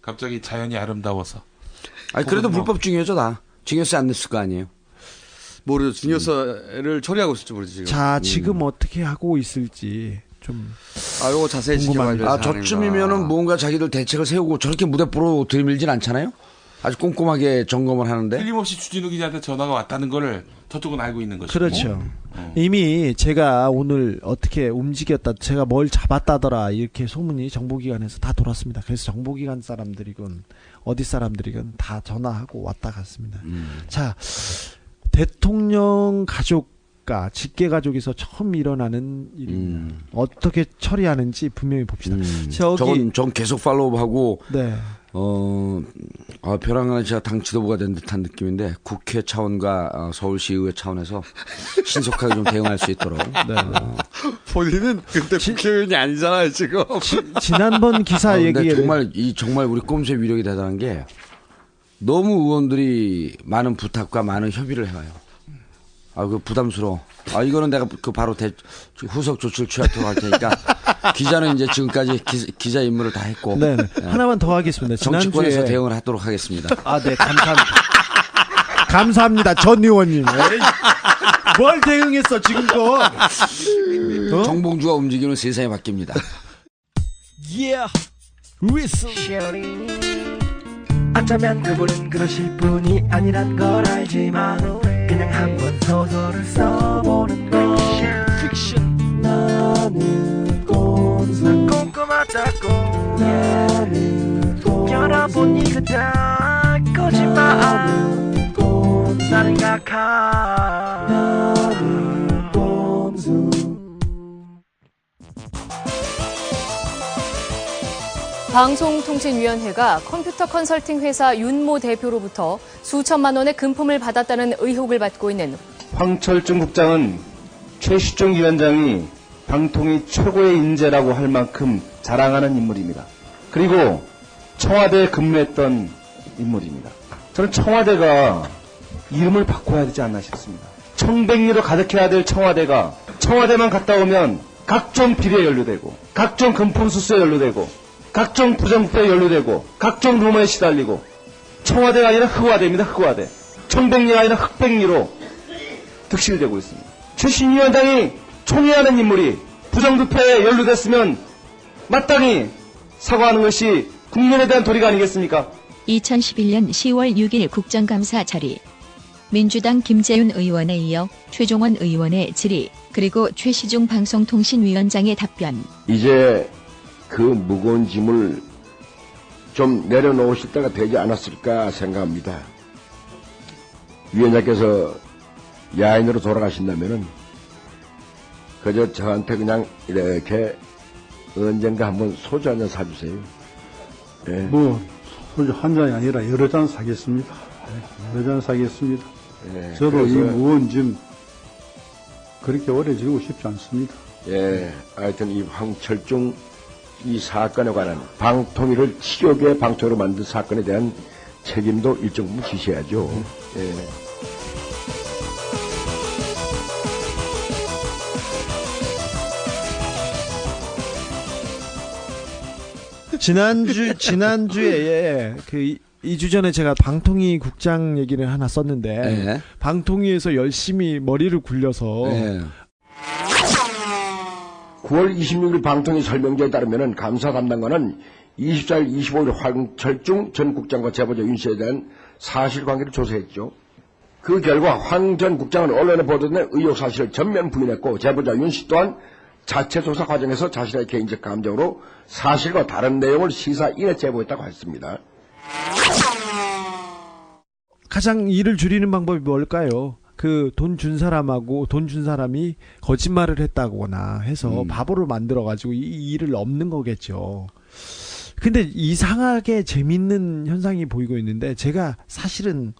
갑자기 자연이 아름다워서. 그래도 불법 증여죠 다. 증여세 안 냈을 거 아니에요. 모르죠. 증여세를 처리하고 있을지 모르지 지금. 자, 지금 어떻게 하고 있을지 좀. 요거 자세히 지켜봐야 될 사안입니다. 저쯤이면은 뭔가 자기들 대책을 세우고 저렇게 무대뽀로 들이밀진 않잖아요. 아주 꼼꼼하게 점검을 하는데. 틀림없이 주진우 기자한테 전화가 왔다는 거를 저쪽은 알고 있는 것이고. 그렇죠. 이미 제가 오늘 어떻게 움직였다, 제가 뭘 잡았다더라 이렇게 소문이 정보기관에서 다 돌았습니다. 그래서 정보기관 사람들이건 어디 사람들이건 다 전화하고 왔다 갔습니다. 자, 대통령 가족과 직계 가족에서 처음 일어나는 일입니다. 어떻게 처리하는지 분명히 봅시다. 전 계속 팔로우하고. 네. 벼랑 하나 제가 당 지도부가 된 듯한 느낌인데 국회 차원과 서울시의회 차원에서 신속하게 좀 대응할 수 있도록. 본인은 그때 국회의원이 아니잖아요 지금. 지난번 기사 얘기에 정말 우리 꼼수의 위력이 대단한 게 너무 의원들이 많은 부탁과 많은 협의를 해와요. 그 부담스러워. 이거는 내가 바로 후속 조치를 취하도록 할 테니까 기자는 이제 지금까지 기자 임무를 다 했고. 네. 하나만 더 하겠습니다. 정치권에서 대응을 하도록 하겠습니다. 네, 감사합니다. 전 의원님. 뭘 대응했어 지금껏? 정봉주가 움직이는 세상이 바뀝니다. Yeah, whistle. 어쩌면 그분은 그러실 분이 아니란 걸 알지만 그냥 한번 소설을 써보는 것. 픽션. 나는 꼼꼼하다고. 나는 여러분이 그다 거짓말. 나는 각하. 나는 꼼수. 방송통신위원회가 컴퓨터 컨설팅 회사 윤모 대표로부터 수천만 원의 금품을 받았다는 의혹을 받고 있는 황철중 국장은 최시중 위원장이 방통위 최고의 인재라고 할 만큼 자랑하는 인물입니다. 그리고 청와대에 근무했던 인물입니다. 저는 청와대가 이름을 바꿔야 되지 않나 싶습니다. 청백리로 가득해야 될 청와대가 청와대만 갔다 오면 각종 비리에 연루되고 각종 금품수수에 연루되고 각종 부정부에 연루되고 각종 루머에 시달리고 청와대가 아니라 흑화대입니다. 흑화대. 청백리가 아니라 흑백리로 득실되고 있습니다. 최신희 위원장이 총애하는 인물이 부정부패에 연루됐으면 마땅히 사과하는 것이 국민에 대한 도리가 아니겠습니까? 2011년 10월 6일 국정감사 자리. 민주당 김재윤 의원에 이어 최종원 의원의 질의, 그리고 최시중 방송통신위원장의 답변. 이제 그 무거운 짐을 좀 내려놓으실 때가 되지 않았을까 생각합니다. 위원장께서 야인으로 돌아가신다면은 그저 저한테 그냥 이렇게 언젠가 한번 소주 한잔 사주세요. 네. 뭐 소주 한 잔이 아니라 여러 잔 사겠습니다. 여러 잔 사겠습니다. 네, 저도 그래서, 이 무거운 짐 그렇게 오래 지고 싶지 않습니다. 예, 하여튼 이 황철중 이 사건에 관한 방통위를 치욕의 방통위로 만든 사건에 대한 책임도 일정 부분 지셔야죠. 예. 지난주에 그 2주 전에 제가 방통위 국장 얘기를 하나 썼는데 네. 방통위에서 열심히 머리를 굴려서 9월 26일 방통위 설명조에 따르면 감사 담당관은 24일, 25일 황철중 전 국장과 제보자 윤 씨에 대한 사실관계를 조사했죠. 그 결과 황 전 국장은 언론에 보도된 의혹 사실을 전면 부인했고 제보자 윤 씨 또한 자체 조사 과정에서 자신의 개인적 감정으로 사실과 다른 내용을 시사인에 제보했다고 했습니다. 가장 일을 줄이는 방법이 뭘까요? 그 돈 준 사람하고 돈 준 사람이 거짓말을 했다거나 해서 바보를 만들어가지고 이 일을 엎는 거겠죠. 근데 이상하게 재밌는 현상이 보이고 있는데 제가 사실은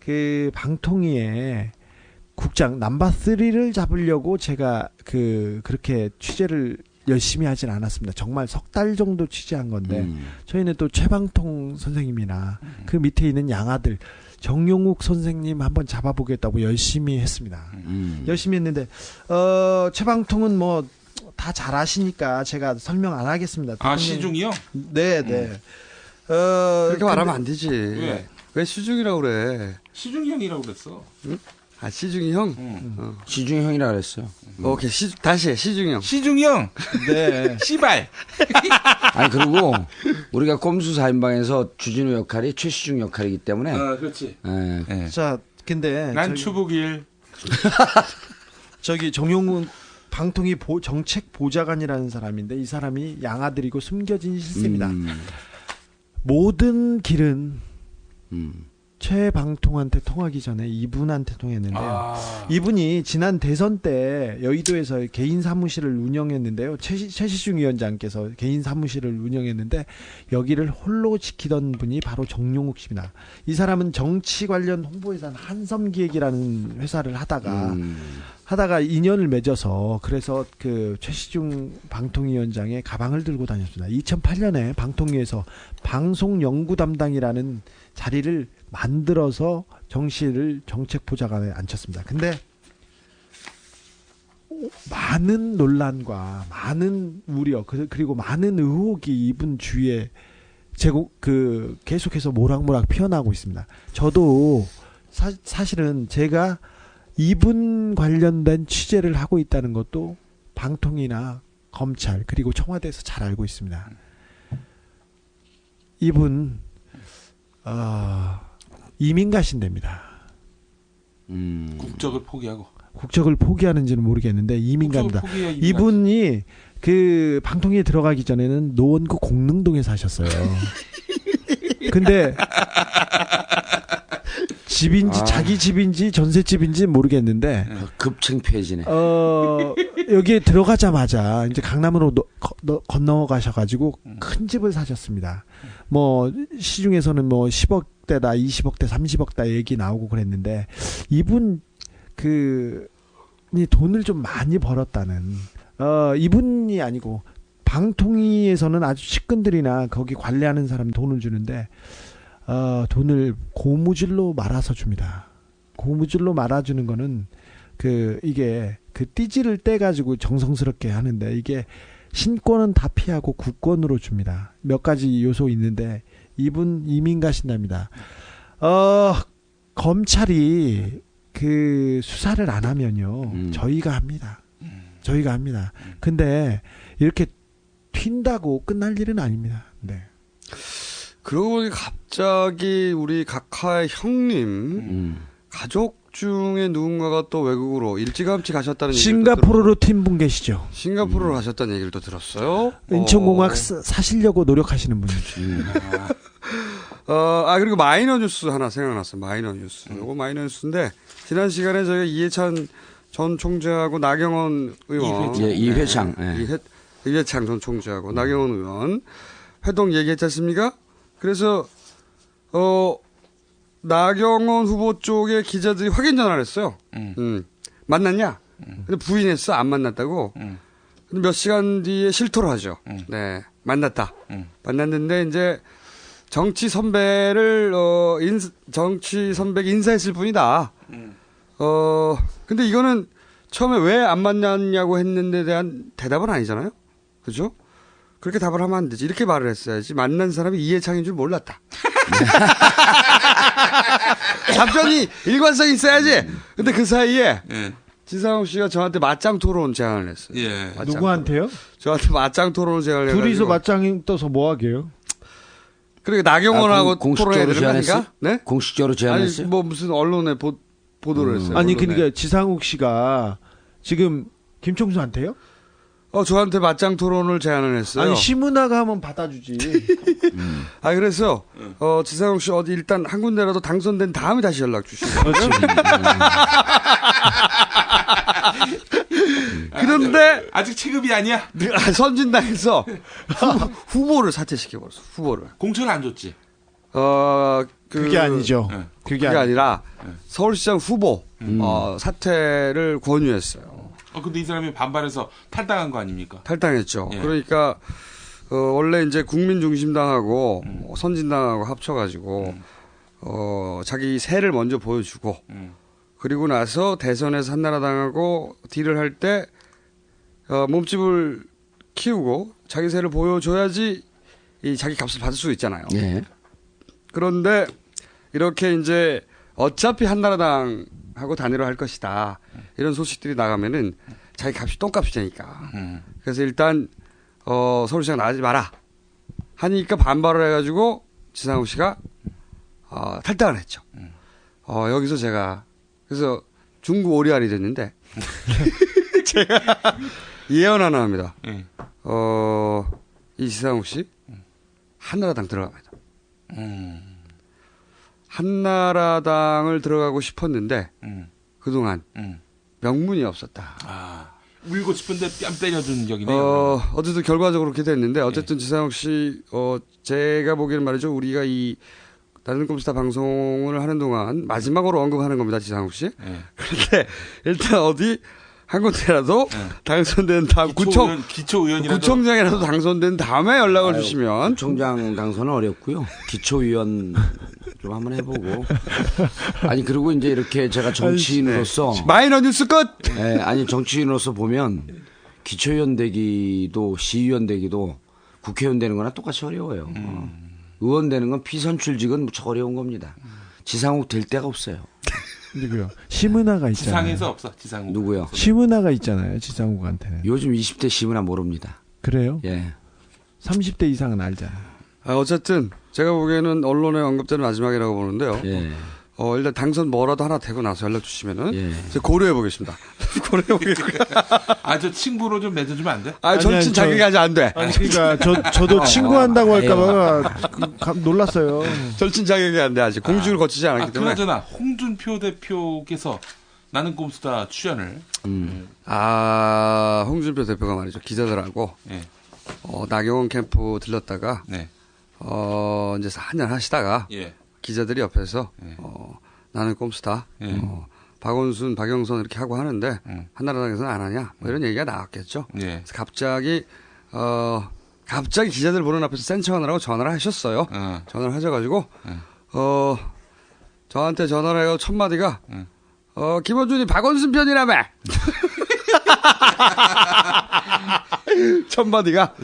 그 방통위에 국장 넘버3를 잡으려고 제가 그렇게 취재를 열심히 하진 않았습니다. 정말 석 달 정도 취재한 건데 저희는 또 최방통 선생님이나 그 밑에 있는 양아들 정용욱 선생님 한번 잡아보겠다고 열심히 했습니다. 열심히 했는데 최방통은 뭐 다 잘 아시니까 제가 설명 안 하겠습니다. 아, 시중이요? 네. 그렇게 말하면 안 되지. 왜 시중이라고 그래? 시중이 형이라고 그랬어. 응? 아, 시중이 형? 시중이 형이라고 그랬어요. 오케이, 다시 해, 시중이 형. 시중이 형? 네. 씨발. 아니, 그리고 우리가 꼼수 4인방에서 주진우 역할이 최시중 역할이기 때문에. 그렇지. 네. 자, 근데. 난 추북일. 저기 정용훈 방통위 정책 보좌관이라는 사람인데 이 사람이 양아들이고 숨겨진 실세입니다. 모든 길은 최방통한테 통하기 전에 이분한테 통했는데요. 이분이 지난 대선 때 여의도에서 개인 사무실을 운영했는데요. 최시중 위원장께서 개인 사무실을 운영했는데 여기를 홀로 지키던 분이 바로 정용욱 씨입니다. 이 사람은 정치 관련 홍보회사 한섬기획이라는 회사를 하다가 인연을 맺어서 그래서 그 최시중 방통위원장의 가방을 들고 다녔습니다. 2008년에 방통위에서 방송연구 담당이라는 자리를 만들어서 정 씨를 정책보좌관에 앉혔습니다. 근데 많은 논란과 많은 우려 그리고 많은 의혹이 이분 주위에 계속해서 모락모락 피어나고 있습니다. 저도 사실은 제가 이분 관련된 취재를 하고 있다는 것도 방통위나 검찰 그리고 청와대에서 잘 알고 있습니다. 이분 이민 가신답니다. 국적을 포기하고. 국적을 포기하는지는 모르겠는데 이민 갑니다. 이분이 그 방통위에 들어가기 전에는 노원구 공릉동에 사셨어요. 근데 집인지 자기 집인지 전셋집인지 모르겠는데 급창피해지네. 여기에 들어가자마자 이제 강남으로 건너가셔가지고 큰 집을 사셨습니다. 뭐 시중에서는 뭐 10억대다, 20억대, 30억대 얘기 나오고 그랬는데 이분 돈을 좀 많이 벌었다는 이분이 아니고 방통위에서는 아주 측근들이나 거기 관리하는 사람 돈을 주는데 돈을 고무줄로 말아서 줍니다. 고무줄로 말아주는 거는 이게 띠지를 떼가지고 정성스럽게 하는데 이게 신권은 다 피하고 국권으로 줍니다. 몇 가지 요소 있는데 이분 이민 가신답니다. 검찰이 수사를 안 하면요 저희가 합니다. 저희가 합니다. 근데 이렇게 튄다고 끝날 일은 아닙니다. 네. 그러고 보니 갑자기 우리 각하의 형님 가족 중에 누군가가 또 외국으로 일찌감치 가셨다는 얘기를 싱가포르로 튄 분 계시죠. 싱가포르로 가셨다는 얘기를 또 들었어요. 인천공항 사시려고 노력하시는 분이죠. 그리고 마이너 뉴스 하나 생각났어요. 마이너 뉴스. 이거 마이너 뉴스인데 지난 시간에 저희가 이해찬 전 총재하고 나경원 의원, 이회창, 이회창 전 총재하고 나경원 의원 회동 얘기했지 않습니까? 그래서 나경원 후보 쪽에 기자들이 확인 전화를 했어요. 만났냐? 근데 부인했어. 안 만났다고. 근데 몇 시간 뒤에 실토를 하죠. 네, 만났다. 만났는데 이제 정치 선배를 정치 선배가 인사했을 뿐이다. 근데 이거는 처음에 왜 안 만났냐고 했는데 대한 대답은 아니잖아요. 그죠? 그렇게 답을 하면 안 되지. 이렇게 말을 했어야지. 만난 사람이 이해창인 줄 몰랐다. 답변이 일관성 있어야지. 근데 그 사이에 지상욱 씨가 저한테 맞짱 토론 제안을 했어요. 예. 누구한테요? 저한테 맞짱 토론 제안을 해가지고. 둘이서 맞짱 떠서 뭐 하게요? 그러니까 나경원하고 토론해야 되는 거니까? 네? 공식적으로 제안했어요? 아니, 뭐 무슨 언론에 보도를 했어요. 아니, 언론에. 그러니까 지상욱 씨가 지금 김총수한테요? 저한테 맞짱 토론을 제안을 했어요. 아니, 시문화가 하면 받아주지. 그래서, 지상욱 씨 어디 일단 한 군데라도 당선된 다음에 다시 연락 주시고. 그런데. 아직 체급이 아니야? 선진당에서 후보를 사퇴시켜버렸어, 후보를. 공천을 안 줬지? 그게 아니죠. 그게 아니라 서울시장 후보, 사퇴를 권유했어요. 근데 이 사람이 반발해서 탈당한 거 아닙니까? 탈당했죠. 예. 그러니까 원래 이제 국민중심당하고 선진당하고 합쳐가지고 자기 세를 먼저 보여주고 그리고 나서 대선에서 한나라당하고 딜을 할 때 몸집을 키우고 자기 세를 보여줘야지 이 자기 값을 받을 수 있잖아요. 예. 그런데 이렇게 이제 어차피 한나라당하고 단일화 할 것이다. 이런 소식들이 나가면은 자기 값이 똥값이 되니까. 그래서 일단 서울시장 나가지 마라 하니까 반발을 해가지고 지상욱 씨가 탈당을 했죠. 여기서 제가 그래서 중구 오리알이 됐는데 제가 예언 하나 합니다. 이 지상욱 씨 한나라당 들어갑니다. 한나라당을 들어가고 싶었는데 그동안 명분이 없었다. 울고 싶은데 뺨 때려준 적이네요. 어쨌든 결과적으로 그렇게 됐는데 어쨌든 지상욱 씨 제가 보기에는 말이죠. 우리가 이 나는 꼼수다 방송을 하는 동안 마지막으로 언급하는 겁니다. 지상욱 씨. 그런데 일단 어디 한 군데라도 당선된 다음 구청장이라도 당선된 다음에 연락을 주시면. 구청장 당선은 어렵고요. 기초의원 좀 한번 해보고. 아니 그리고 이제 이렇게 제가 정치인으로서 마이너 뉴스 끝. 네, 아니 정치인으로서 보면 기초의원 되기도 시의원 되기도 국회의원 되는 거나 똑같이 어려워요. 의원 되는 건 피선출직은 무척 어려운 겁니다. 지상욱 될 데가 없어요. 누구요? 심은하가 있잖아요. 지상에서 없어. 지상욱. 누구요? 심은하가 있잖아요. 지상욱한테는. 요즘 20대 심은하 모릅니다. 그래요? 예. 30대 이상은 알잖아요. 어쨌든 제가 보기에는 언론에 언급되는 마지막이라고 보는데요. 예. 일단 당선 뭐라도 하나 되고 나서 연락 주시면은 제가 고려해 보겠습니다. 고려해 보겠습니다. 저 친구로 좀 맺어주면 안 돼? 절친 자격이 아직 안 돼. 아니 그러니까 저도 친구한다고 할까봐 놀랐어요. 절친 자격이 안 돼 아직 공주를 거치지 않았기 때문에. 그나저나 홍준표 대표께서 나는 꼼수다 출연을. 홍준표 대표가 말이죠 기자들하고 나경원 캠프 들렀다가 이제 한잔 하시다가 기자들이 옆에서 나는 꼼수다 박원순, 박영선 이렇게 하고 하는데 한나라당에서는 안 하냐 뭐 이런 얘기가 나왔겠죠. 예. 그래서 갑자기 기자들 보는 앞에서 센 척하느라고 전화를 하셨어요. 전화를 하셔가지고 저한테 전화를 해요. 첫 마디가 김어준이 박원순 편이라며. 첫 마디가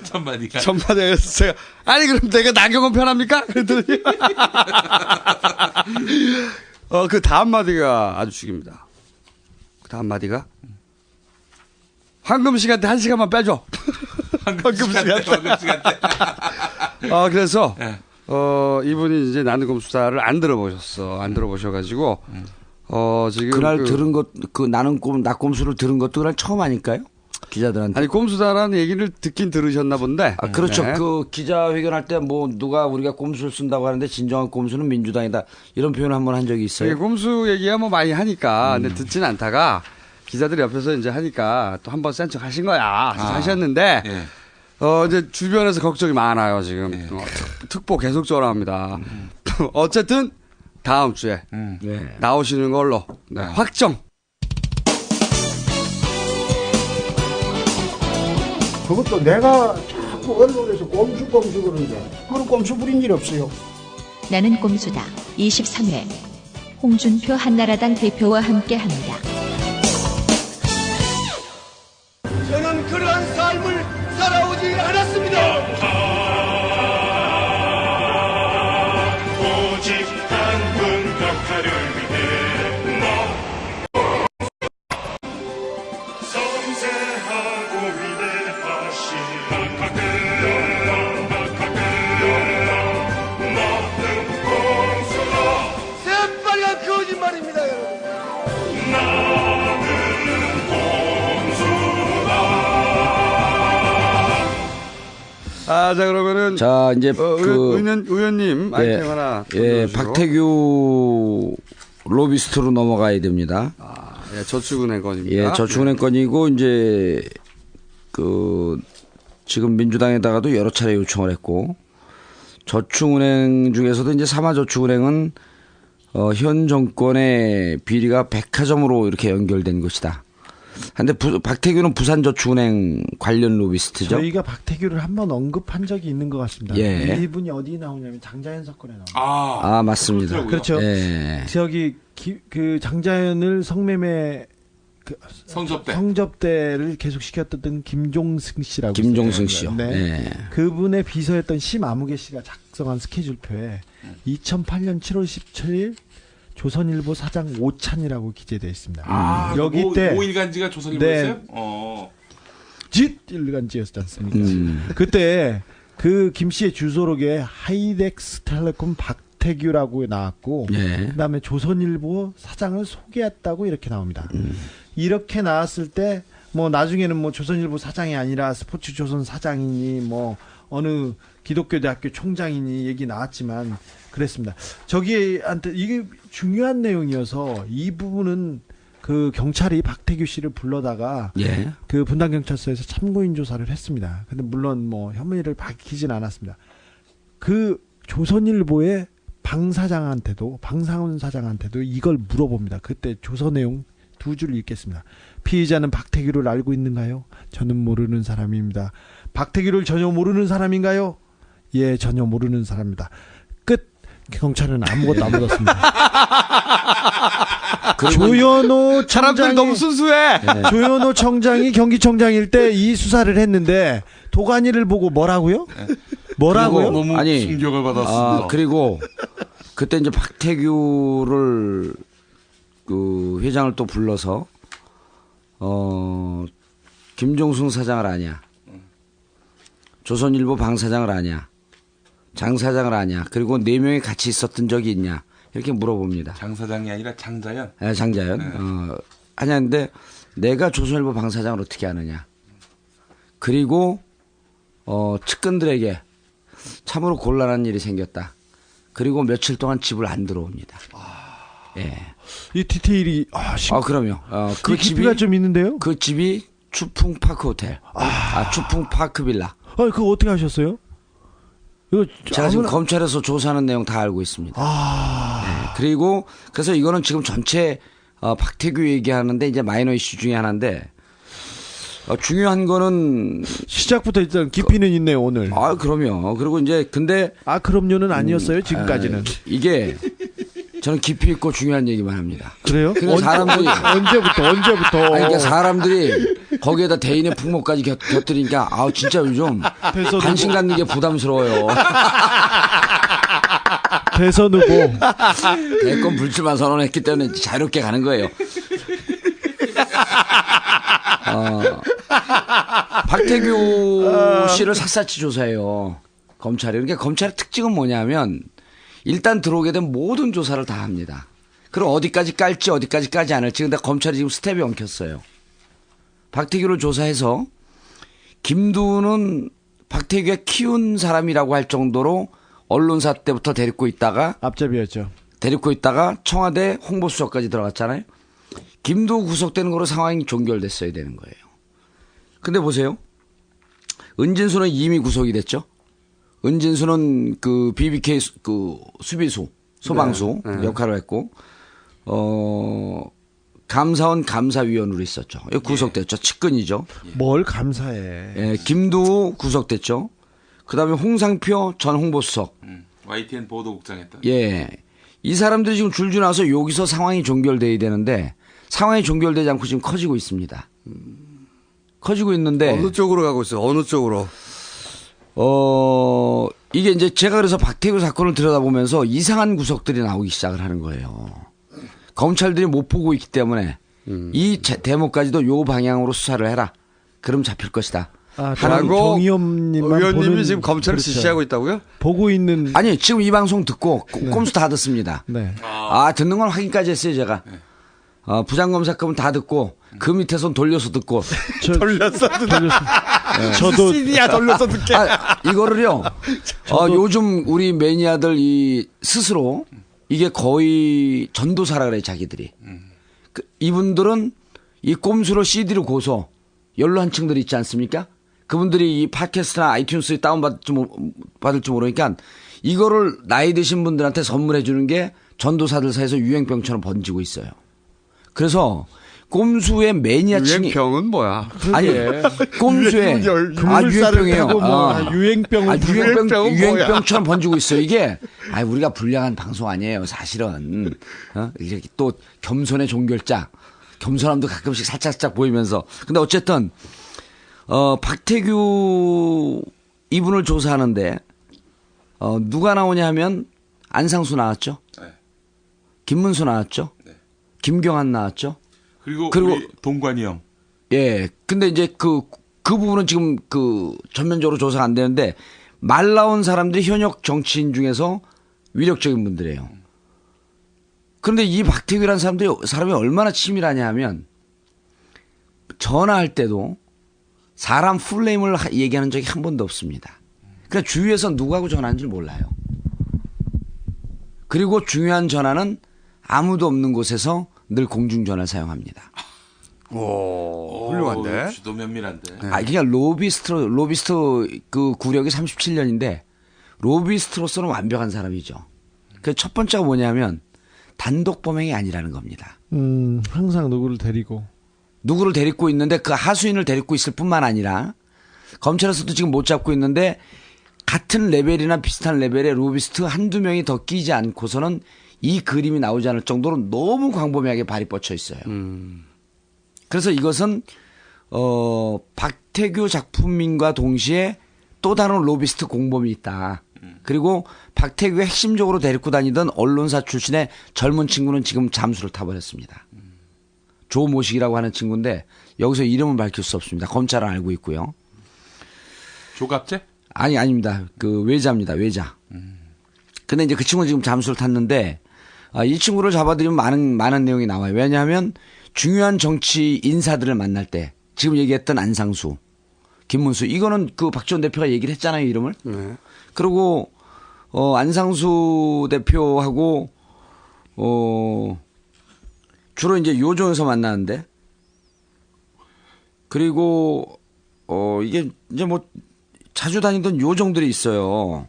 그래서 제가 아니 그럼 내가 나경원 편합니까? 그랬더니 그 다음 마디가 아주 죽입니다. 그 다음 마디가 황금 시간대 1시간만 빼줘. 황금 시간대. 그래서 이분이 이제 나는 꼼수다를 안 들어보셔가지고 지금 그날 들은 것 나는 낙꼼수를 들은 것도 그날 처음 아닐까요? 기자들한테. 아니 꼼수다라는 얘기를 듣긴 들으셨나 본데. 그렇죠. 네. 그 기자회견할 때 뭐 누가 우리가 꼼수를 쓴다고 하는데 진정한 꼼수는 민주당이다 이런 표현을 한번 한 적이 있어요. 꼼수 얘기야 뭐 많이 하니까 근데 듣진 않다가 기자들이 옆에서 이제 하니까 또 한번 센 척 하신 거야. 하셨는데 이제 주변에서 걱정이 많아요 지금. 특보 계속 전화합니다. 어쨌든 다음 주에 나오시는 걸로 확정. 그것도 내가 자꾸 언론에서 꼼수 그러는데 그런 꼼수 부린 일 없어요. 나는 꼼수다. 23회 홍준표 한나라당 대표와 함께합니다. 저는 그러한 삶을 살아오지 않았습니다. 오직 당분 격파를 위해 섬세하고 위대하신 나는 꼼수다. 새빨간 거짓말입니다 여러분. 나는 자 그러면은 자 이제 의원님 아이템 하나. 박태규 로비스트로 넘어가야 됩니다. 저축은행 건입니다. 저축은행 건이고 이제 지금 민주당에다가도 여러 차례 요청을 했고 저축은행 중에서도 이제 삼화저축은행은 현 정권의 비리가 백화점으로 이렇게 연결된 것이다. 근데 박태규는 부산저축은행 관련 로비스트죠. 저희가 박태규를 한번 언급한 적이 있는 것 같습니다. 이분이 어디 나오냐면 장자연 사건에 나옵니다. 맞습니다. 그렇죠. 저기 그 장자연을 성매매 성접대를 계속 시켰던 김종승 씨라고. 김종승 씨요. 그분의 비서였던 심아무개 씨가 작성한 스케줄표에 2008년 7월 17일 조선일보 사장 오찬이라고 기재되어 있습니다. 여기 때 모일간지가 조선일보였어요? 일간지였지 않습니까? 그때 그 김 씨의 주소록에 하이덱스텔레콤 박태규라고 나왔고 그다음에 조선일보 사장을 소개했다고 이렇게 나옵니다. 이렇게 나왔을 때 뭐 나중에는 뭐 조선일보 사장이 아니라 스포츠조선 사장이니 뭐 어느 기독교 대학교 총장이니 얘기 나왔지만 그랬습니다. 저기한테 이게 중요한 내용이어서 이 부분은 그 경찰이 박태규 씨를 불러다가 그 분당 경찰서에서 참고인 조사를 했습니다. 근데 물론 뭐 혐의를 밝히진 않았습니다. 그 조선일보의 방 사장한테도 방상훈 사장한테도 이걸 물어봅니다. 그때 조서 내용 두 줄 읽겠습니다. 피의자는 박태규를 알고 있는가요? 저는 모르는 사람입니다. 박태규를 전혀 모르는 사람인가요? 예, 전혀 모르는 사람입니다. 끝. 경찰은 아무것도 안 묻었습니다. 조현오 사람들 너무 순수해. 조현오 청장이 경기청장일 때 이 수사를 했는데 도가니를 보고 뭐라고요? 뭐라고요? 너무 충격을 받았습니다. 그리고 그때 이제 박태규를 그 회장을 또 불러서 김종승 사장을 아냐, 조선일보 방 사장을 아냐, 장 사장을 아냐, 그리고 4명이 같이 있었던 적이 있냐 이렇게 물어봅니다. 장 사장이 아니라 장자연. 장자연. 아냐는데 내가 조선일보 방 사장을 어떻게 아느냐. 그리고 측근들에게 참으로 곤란한 일이 생겼다. 그리고 며칠 동안 집을 안 들어옵니다. 이 디테일이 그럼요. 그 깊이가 좀 있는데요. 그 집이 추풍파크 호텔. 추풍파크 빌라. 그거 어떻게 하셨어요? 이거 제가 지금 검찰에서 조사하는 내용 다 알고 있습니다. 그리고 그래서 이거는 지금 전체 박태규 얘기하는데 이제 마이너 이슈 중에 하나인데 중요한 거는 시작부터 일단 깊이는 있네요 오늘. 그럼요. 그리고 이제 근데 그럼요는 아니었어요 지금까지는. 이게 저는 깊이 있고 중요한 얘기만 합니다. 그래요? 사람들이 언제부터? 그러니까 사람들이 거기에다 대인의 풍모까지 곁들이니까 진짜 요즘 관심 갖는 게 부담스러워요. 대선 후보 대권 불출마 선언했기 때문에 자유롭게 가는 거예요. 박태규 씨를 샅샅이 조사해요. 검찰이. 그러니까 검찰의 특징은 뭐냐면 일단 들어오게 된 모든 조사를 다 합니다. 그럼 어디까지 깔지 어디까지 까지 않을지. 근데 검찰이 지금 스텝이 엉켰어요. 박태규를 조사해서 김두는 박태규가 키운 사람이라고 할 정도로 언론사 때부터 데리고 있다가 앞잡이였죠. 데리고 있다가 청와대 홍보수석까지 들어갔잖아요. 김두 구속되는 거로 상황이 종결됐어야 되는 거예요. 근데 보세요. 은진수는 이미 구속이 됐죠. 은진수는 그 BBK 그 수비수 소방수 역할을 했고 감사원 감사위원으로 있었죠. 구속됐죠. 측근이죠. 뭘 감사해. 예, 김두 구속됐죠. 그다음에 홍상표 전 홍보수석. YTN 보도국장 했다. 예. 이 사람들이 지금 줄줄 나와서 여기서 상황이 종결돼야 되는데 상황이 종결되지 않고 지금 커지고 있습니다. 커지고 있는데 어느 쪽으로 가고 있어요? 어느 쪽으로? 이게 이제 제가 그래서 박태규 사건을 들여다보면서 이상한 구석들이 나오기 시작을 하는 거예요. 검찰들이 못 보고 있기 때문에 이 대목까지도 요 방향으로 수사를 해라. 그럼 잡힐 것이다. 하고 정의원님만 의원님이 지금 검찰을 지시하고 있다고요? 보고 있는. 아니 지금 이 방송 듣고 꼼수 다 듣습니다. 네. 듣는 건 확인까지 했어요 제가. 부장검사급은 다 듣고 그 밑에선 돌려서 듣고. 돌려서 듣고. 저도 CD야 돌려서 듣게. 이거를요. 요즘 우리 매니아들 스스로 이게 거의 전도사라 그래 자기들이. 이분들은 이 꼼수로 CD를 고서 연로한층들이 있지 않습니까? 그분들이 이 팟캐스트나 아이튠스에 다운받을지 모르니까 이거를 나이 드신 분들한테 선물해 주는 게 전도사들 사이에서 유행병처럼 번지고 있어요. 그래서 꼼수의 매니아층이. 유행병은 뭐야? 아니, 꼼수의. 유행병이에요. 유행병처럼 번지고 있어요. 이게, 우리가 불량한 방송 아니에요. 사실은. 이렇게 또 겸손의 종결자. 겸손함도 가끔씩 살짝 보이면서. 근데 어쨌든, 박태규 이분을 조사하는데, 누가 나오냐 하면 안상수 나왔죠. 네. 김문수 나왔죠. 네. 김경한 나왔죠. 그리고 우리 동관이 형. 예. 근데 이제 그 부분은 지금 전면적으로 조사가 안 되는데 말 나온 사람들이 현역 정치인 중에서 위력적인 분들이에요. 그런데 이 박태규라는 사람이 얼마나 치밀하냐 하면 전화할 때도 사람 풀네임을 얘기하는 적이 한 번도 없습니다. 그러니까 주위에서 누구하고 전화하는지 몰라요. 그리고 중요한 전화는 아무도 없는 곳에서 늘 공중전화를 사용합니다. 오, 훌륭한데? 주도 면밀한데. 그러니까 로비스트 그 구력이 37년인데 로비스트로서는 완벽한 사람이죠. 그 첫 번째가 뭐냐면 단독 범행이 아니라는 겁니다. 항상 누구를 데리고 있는데 그 하수인을 데리고 있을 뿐만 아니라 검찰에서도 지금 못 잡고 있는데 같은 레벨이나 비슷한 레벨의 로비스트 한두 명이 더 끼지 않고서는 이 그림이 나오지 않을 정도로 너무 광범위하게 발이 뻗쳐 있어요. 그래서 이것은 박태규 작품인과 동시에 또 다른 로비스트 공범이 있다. 그리고 박태규가 핵심적으로 데리고 다니던 언론사 출신의 젊은 친구는 지금 잠수를 타버렸습니다. 조모식이라고 하는 친구인데 여기서 이름은 밝힐 수 없습니다. 검찰은 알고 있고요. 조갑재? 아닙니다. 그 외자입니다. 외자. 근데 이제 그 친구는 지금 잠수를 탔는데 이 친구를 잡아들이면 많은 내용이 나와요. 왜냐하면 중요한 정치 인사들을 만날 때 지금 얘기했던 안상수, 김문수 이거는 그 박지원 대표가 얘기를 했잖아요. 이름을. 네. 그리고 안상수 대표하고 주로 이제 요정에서 만나는데 그리고 이게 이제 뭐 자주 다니던 요정들이 있어요.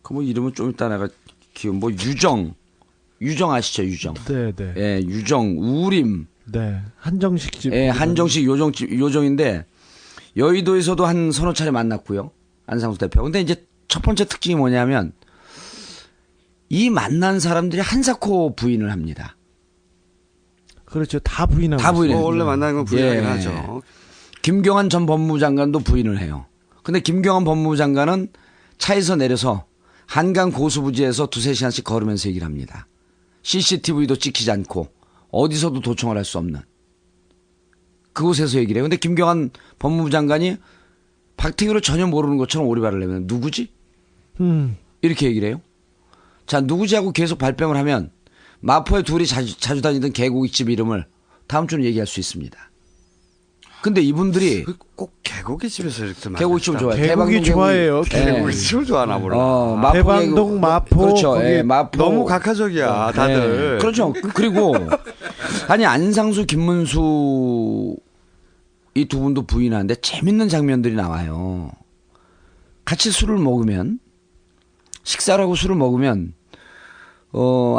그 뭐 이름은 좀 이따 내가 기억 유정 유정 아시죠? 유정. 네, 네. 예, 유정, 우림. 네. 한정식 집. 예, 한정식 요정인데 여의도에서도 한 서너 차례 만났고요. 안상수 대표. 근데 이제 첫 번째 특징이 뭐냐면 이 만난 사람들이 한사코 부인을 합니다. 그렇죠. 다 부인하고. 다 부인해요. 원래 만나는 건 부인하긴 예. 하죠. 김경환 전 법무부 장관도 부인을 해요. 근데 김경환 법무부 장관은 차에서 내려서 한강 고수부지에서 2-3시간씩 걸으면서 얘기를 합니다. CCTV도 찍히지 않고 어디서도 도청을 할 수 없는 그곳에서 얘기를 해요. 근데 김경환 법무부 장관이 박태규를 전혀 모르는 것처럼 오리발을 내면 누구지? 이렇게 얘기를 해요. 자, 누구지 하고 계속 발뺌을 하면 마포에 둘이 자주 다니던 개고기집 이름을 다음 주는 얘기할 수 있습니다. 근데 이분들이 꼭 개고기집에서 이렇게 개고기집을 좋아해요. 개고기 좋아해요. 개고기집을 좋아하나 몰라. 대방동 마포. 그렇죠. 예, 마포. 너무 각하적이야 다들. 그렇죠. 그리고 아니 안상수, 김문수 이 두 분도 부인하는데 재밌는 장면들이 나와요. 같이 술을 먹으면 식사를 하고 술을 먹으면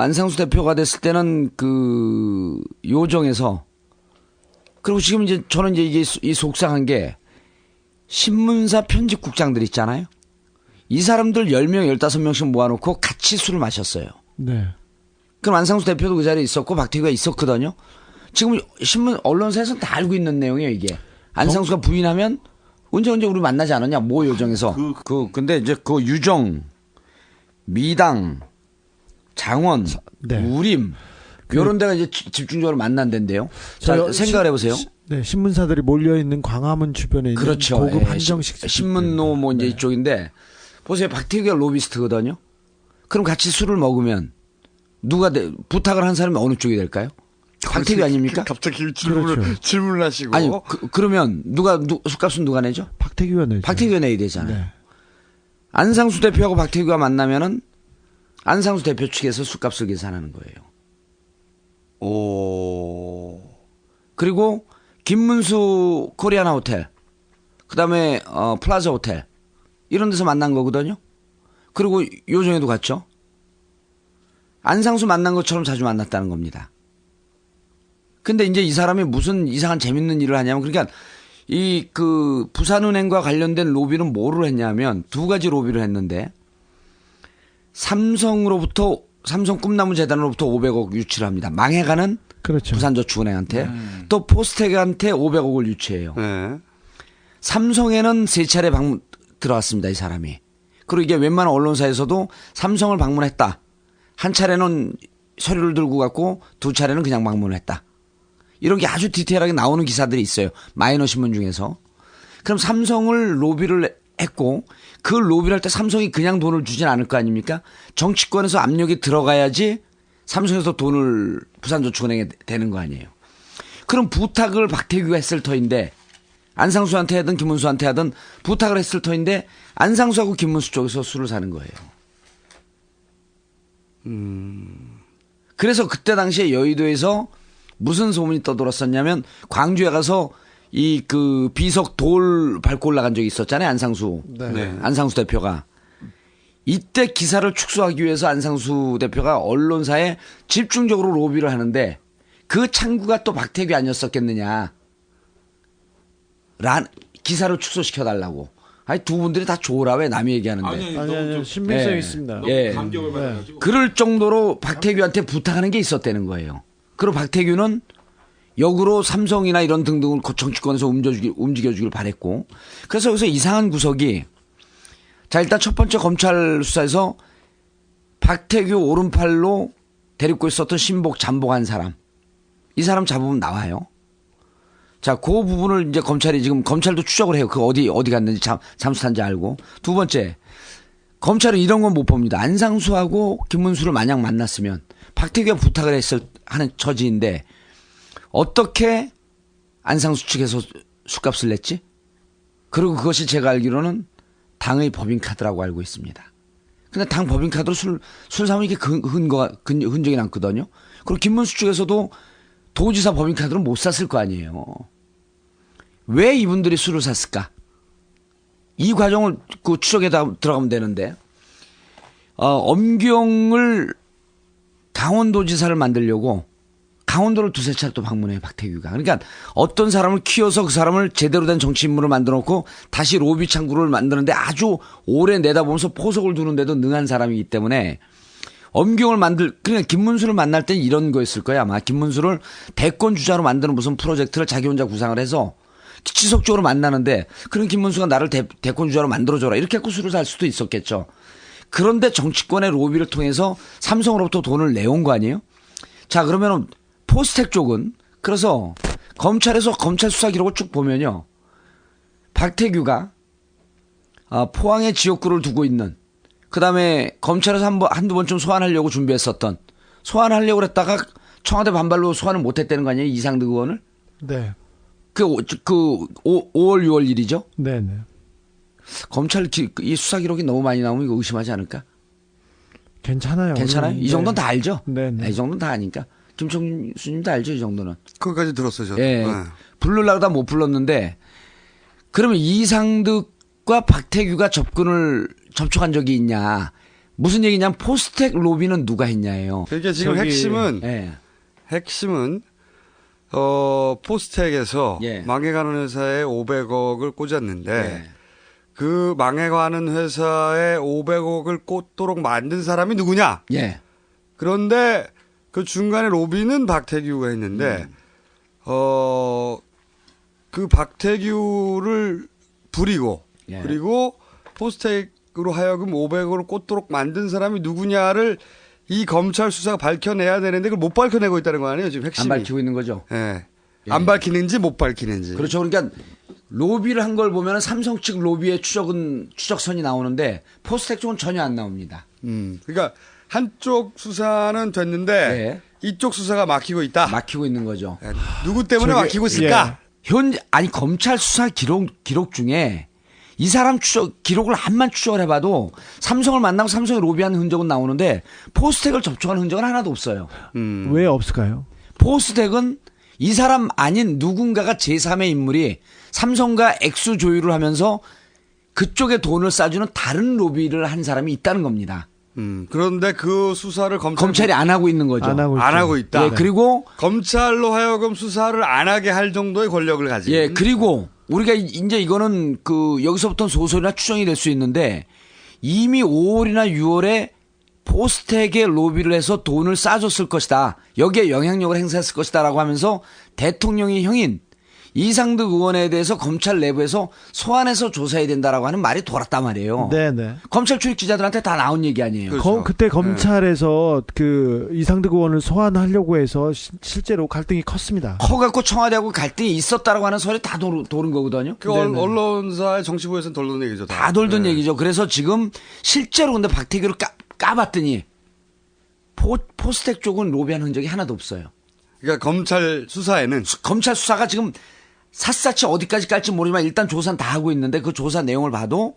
안상수 대표가 됐을 때는 그 요정에서 그리고 지금 이제 저는 이제 이게 이 속상한 게 신문사 편집국장들 있잖아요. 이 사람들 10명, 15명씩 모아놓고 같이 술을 마셨어요. 네. 그럼 안상수 대표도 그 자리에 있었고 박태규가 있었거든요. 지금 신문 언론사에서는 다 알고 있는 내용이에요, 이게. 안상수가 부인하면 언제 우리 만나지 않았냐, 모 요정에서. 근데 이제 그 유정, 미당, 장원, 우림 이런 데가 이제 집중적으로 만난 데인데요. 자, 생각을 해보세요. 네, 신문사들이 몰려 있는 광화문 주변에 있는 그렇죠. 고급 예, 한정식 신문로 뭐 이제 이쪽인데 보세요. 박태규가 로비스트거든요. 그럼 같이 술을 먹으면 누가 부탁을 한 사람이 어느 쪽이 될까요? 박태규 아닙니까? 갑자기 질문을 하시고. 아니 그러면 술값은 누가 내죠? 박태규가 내죠. 박태규가 내야 되잖아요. 네. 안상수 대표하고 박태규가 만나면은 안상수 대표 측에서 술값을 계산하는 거예요. 오. 그리고 김문수 코리아나 호텔, 그다음에 플라자 호텔 이런 데서 만난 거거든요. 그리고 요정에도 갔죠. 안상수 만난 것처럼 자주 만났다는 겁니다. 근데 이제 이 사람이 무슨 이상한 재밌는 일을 하냐면, 그러니까 이 그 부산은행과 관련된 로비는 뭐를 했냐면 두 가지 로비를 했는데, 삼성 꿈나무 재단으로부터 500억 유치를 합니다. 망해가는 그렇죠. 부산저축은행한테 또 포스텍한테 500억을 유치해요. 네. 삼성에는 3차례 들어왔습니다, 이 사람이. 그리고 이게 웬만한 언론사에서도 삼성을 방문했다. 한 차례는 서류를 들고 갔고 두 차례는 그냥 방문을 했다. 이런 게 아주 디테일하게 나오는 기사들이 있어요. 마이너 신문 중에서. 그럼 삼성을 로비를 했고 그 로비를 할 때 삼성이 그냥 돈을 주진 않을 거 아닙니까? 정치권에서 압력이 들어가야지 삼성에서 돈을 부산저축은행에 대는 거 아니에요. 그럼 부탁을 박태규가 했을 터인데, 안상수한테 하든 김문수한테 하든 부탁을 했을 터인데 안상수하고 김문수 쪽에서 술을 사는 거예요. 그래서 그때 당시에 여의도에서 무슨 소문이 떠돌았었냐면, 광주에 가서 이 그 비석 돌 밟고 올라간 적이 있었잖아요, 안상수. 네. 안상수 대표가. 이때 기사를 축소하기 위해서 안상수 대표가 언론사에 집중적으로 로비를 하는데, 그 창구가 또 박태규 아니었었겠느냐. 기사를 축소시켜달라고. 아니, 두 분들이 다 좋으라, 왜 남이 얘기하는데. 아니, 신빙성이 있습니다. 예. 그럴 정도로 박태규한테 부탁하는 게 있었다는 거예요. 그리고 박태규는 역으로 삼성이나 이런 등등을 정치권에서 움직여주길 바랬고. 그래서 여기서 이상한 구석이, 자, 일단 첫 번째 검찰 수사에서 박태규 오른팔로 데리고 있었던 신복, 잠복한 사람. 이 사람 잡으면 나와요. 자, 그 부분을 이제 검찰도 추적을 해요. 그 어디 갔는지 잠수탄지 알고. 두 번째, 검찰은 이런 건 못 봅니다. 안상수하고 김문수를 만약 만났으면 박태규가 부탁을 하는 처지인데 어떻게 안상수 측에서 술값을 냈지? 그리고 그것이 제가 알기로는 당의 법인카드라고 알고 있습니다. 근데 당 법인카드로 술 사면 이게 흔적이 남거든요. 그리고 김문수 측에서도 도지사 법인카드로 못 샀을 거 아니에요. 왜 이분들이 술을 샀을까? 이 과정을 그 추적에 들어가면 되는데, 엄경을 강원도지사를 만들려고 강원도를 두세 차례 또 방문해요, 박태규가. 그러니까 어떤 사람을 키워서 그 사람을 제대로 된 정치 인물을 만들어 놓고 다시 로비 창구를 만드는데 아주 오래 내다보면서 포석을 두는데도 능한 사람이기 때문에 엄경을 그러니까 김문수를 만날 땐 이런 거였을 거야. 아마 김문수를 대권 주자로 만드는 무슨 프로젝트를 자기 혼자 구상을 해서 지속적으로 만나는데 그런 김문수가 나를 대권 주자로 만들어줘라. 이렇게 해서 수를 살 수도 있었겠죠. 그런데 정치권의 로비를 통해서 삼성으로부터 돈을 내온 거 아니에요? 자, 그러면 포스텍 쪽은 그래서 검찰에서 검찰 수사 기록을 쭉 보면요. 박태규가 포항에 지역구를 두고 있는 그다음에 검찰에서 한두 번쯤 소환하려고 준비했었던 소환하려고 그랬다가 청와대 반발로 소환을 못했다는 거 아니에요? 이상득 의원을? 네. 그 5월 6월 일이죠? 네네. 검찰 이 수사 기록이 너무 많이 나오면 이거 의심하지 않을까? 괜찮아요. 괜찮아요? 이 정도는 다 알죠? 네네. 이 정도는 다 아니까. 김총수님도 알죠, 이 정도는. 그거까지 들었어요, 저도. 예. 네. 부르려고 다 못 불렀는데, 그러면 이상득과 박태규가 접촉한 적이 있냐. 무슨 얘기냐면, 포스텍 로비는 누가 했냐예요. 그러니까 지금 핵심은, 포스텍에서 망해가는 회사에 500억을 꽂았는데, 그 망해가는 회사에 500억을 꽂도록 만든 사람이 누구냐? 그런데, 그 중간에 로비는 박태규가 했는데, 그 박태규를 부리고, 그리고 포스텍으로 하여금 500억을 꽂도록 만든 사람이 누구냐를 이 검찰 수사가 밝혀내야 되는데 그걸 못 밝혀내고 있다는 거 아니에요, 지금 핵심이. 안 밝히고 있는 거죠. 예. 안 밝히는지 못 밝히는지. 그렇죠. 그러니까 로비를 한 걸 보면 삼성 측 로비의 추적선이 나오는데 포스텍 쪽은 전혀 안 나옵니다. 그러니까 한쪽 수사는 됐는데 이쪽 수사가 막히고 있다. 막히고 있는 거죠. 누구 때문에 막히고 있을까? 아니 검찰 수사 기록 중에 이 사람 기록을 한만 추적을 해봐도 삼성을 만나고 삼성이 로비하는 흔적은 나오는데 포스텍을 접촉하는 흔적은 하나도 없어요. 왜 없을까요? 포스텍은 이 사람 아닌 누군가가 제3의 인물이 삼성과 액수 조율을 하면서 그쪽에 돈을 싸주는 다른 로비를 한 사람이 있다는 겁니다. 그런데 그 수사를 검찰이 안 하고 있는 거죠. 안 하고 있다. 예, 그리고 검찰로 하여금 수사를 안 하게 할 정도의 권력을 가지고. 예, 그리고 우리가 이제 이거는 여기서부터는 소설이나 추정이 될 수 있는데 이미 5월이나 6월에 포스텍에 로비를 해서 돈을 싸줬을 것이다. 여기에 영향력을 행사했을 것이다라고 하면서 대통령의 형인 이상득 의원에 대해서 검찰 내부에서 소환해서 조사해야 된다라고 하는 말이 돌았단 말이에요. 네네. 검찰 출입 기자들한테 다 나온 얘기 아니에요. 그렇죠. 그때 검찰에서 그 이상득 의원을 소환하려고 해서 실제로 갈등이 컸습니다. 커갖고 청와대하고 갈등이 있었다라고 하는 설이 다 도는 거거든요. 그 언론사의 정치부에서는 돌던 얘기죠. 다 돌던 얘기죠. 그래서 지금 실제로 근데 박태규를 까봤더니 포스텍 쪽은 로비한 흔적이 하나도 없어요. 그러니까 검찰 수사에는 검찰 수사가 지금 샅샅이 어디까지 깔지 모르지만 일단 조사는 다 하고 있는데 그 조사 내용을 봐도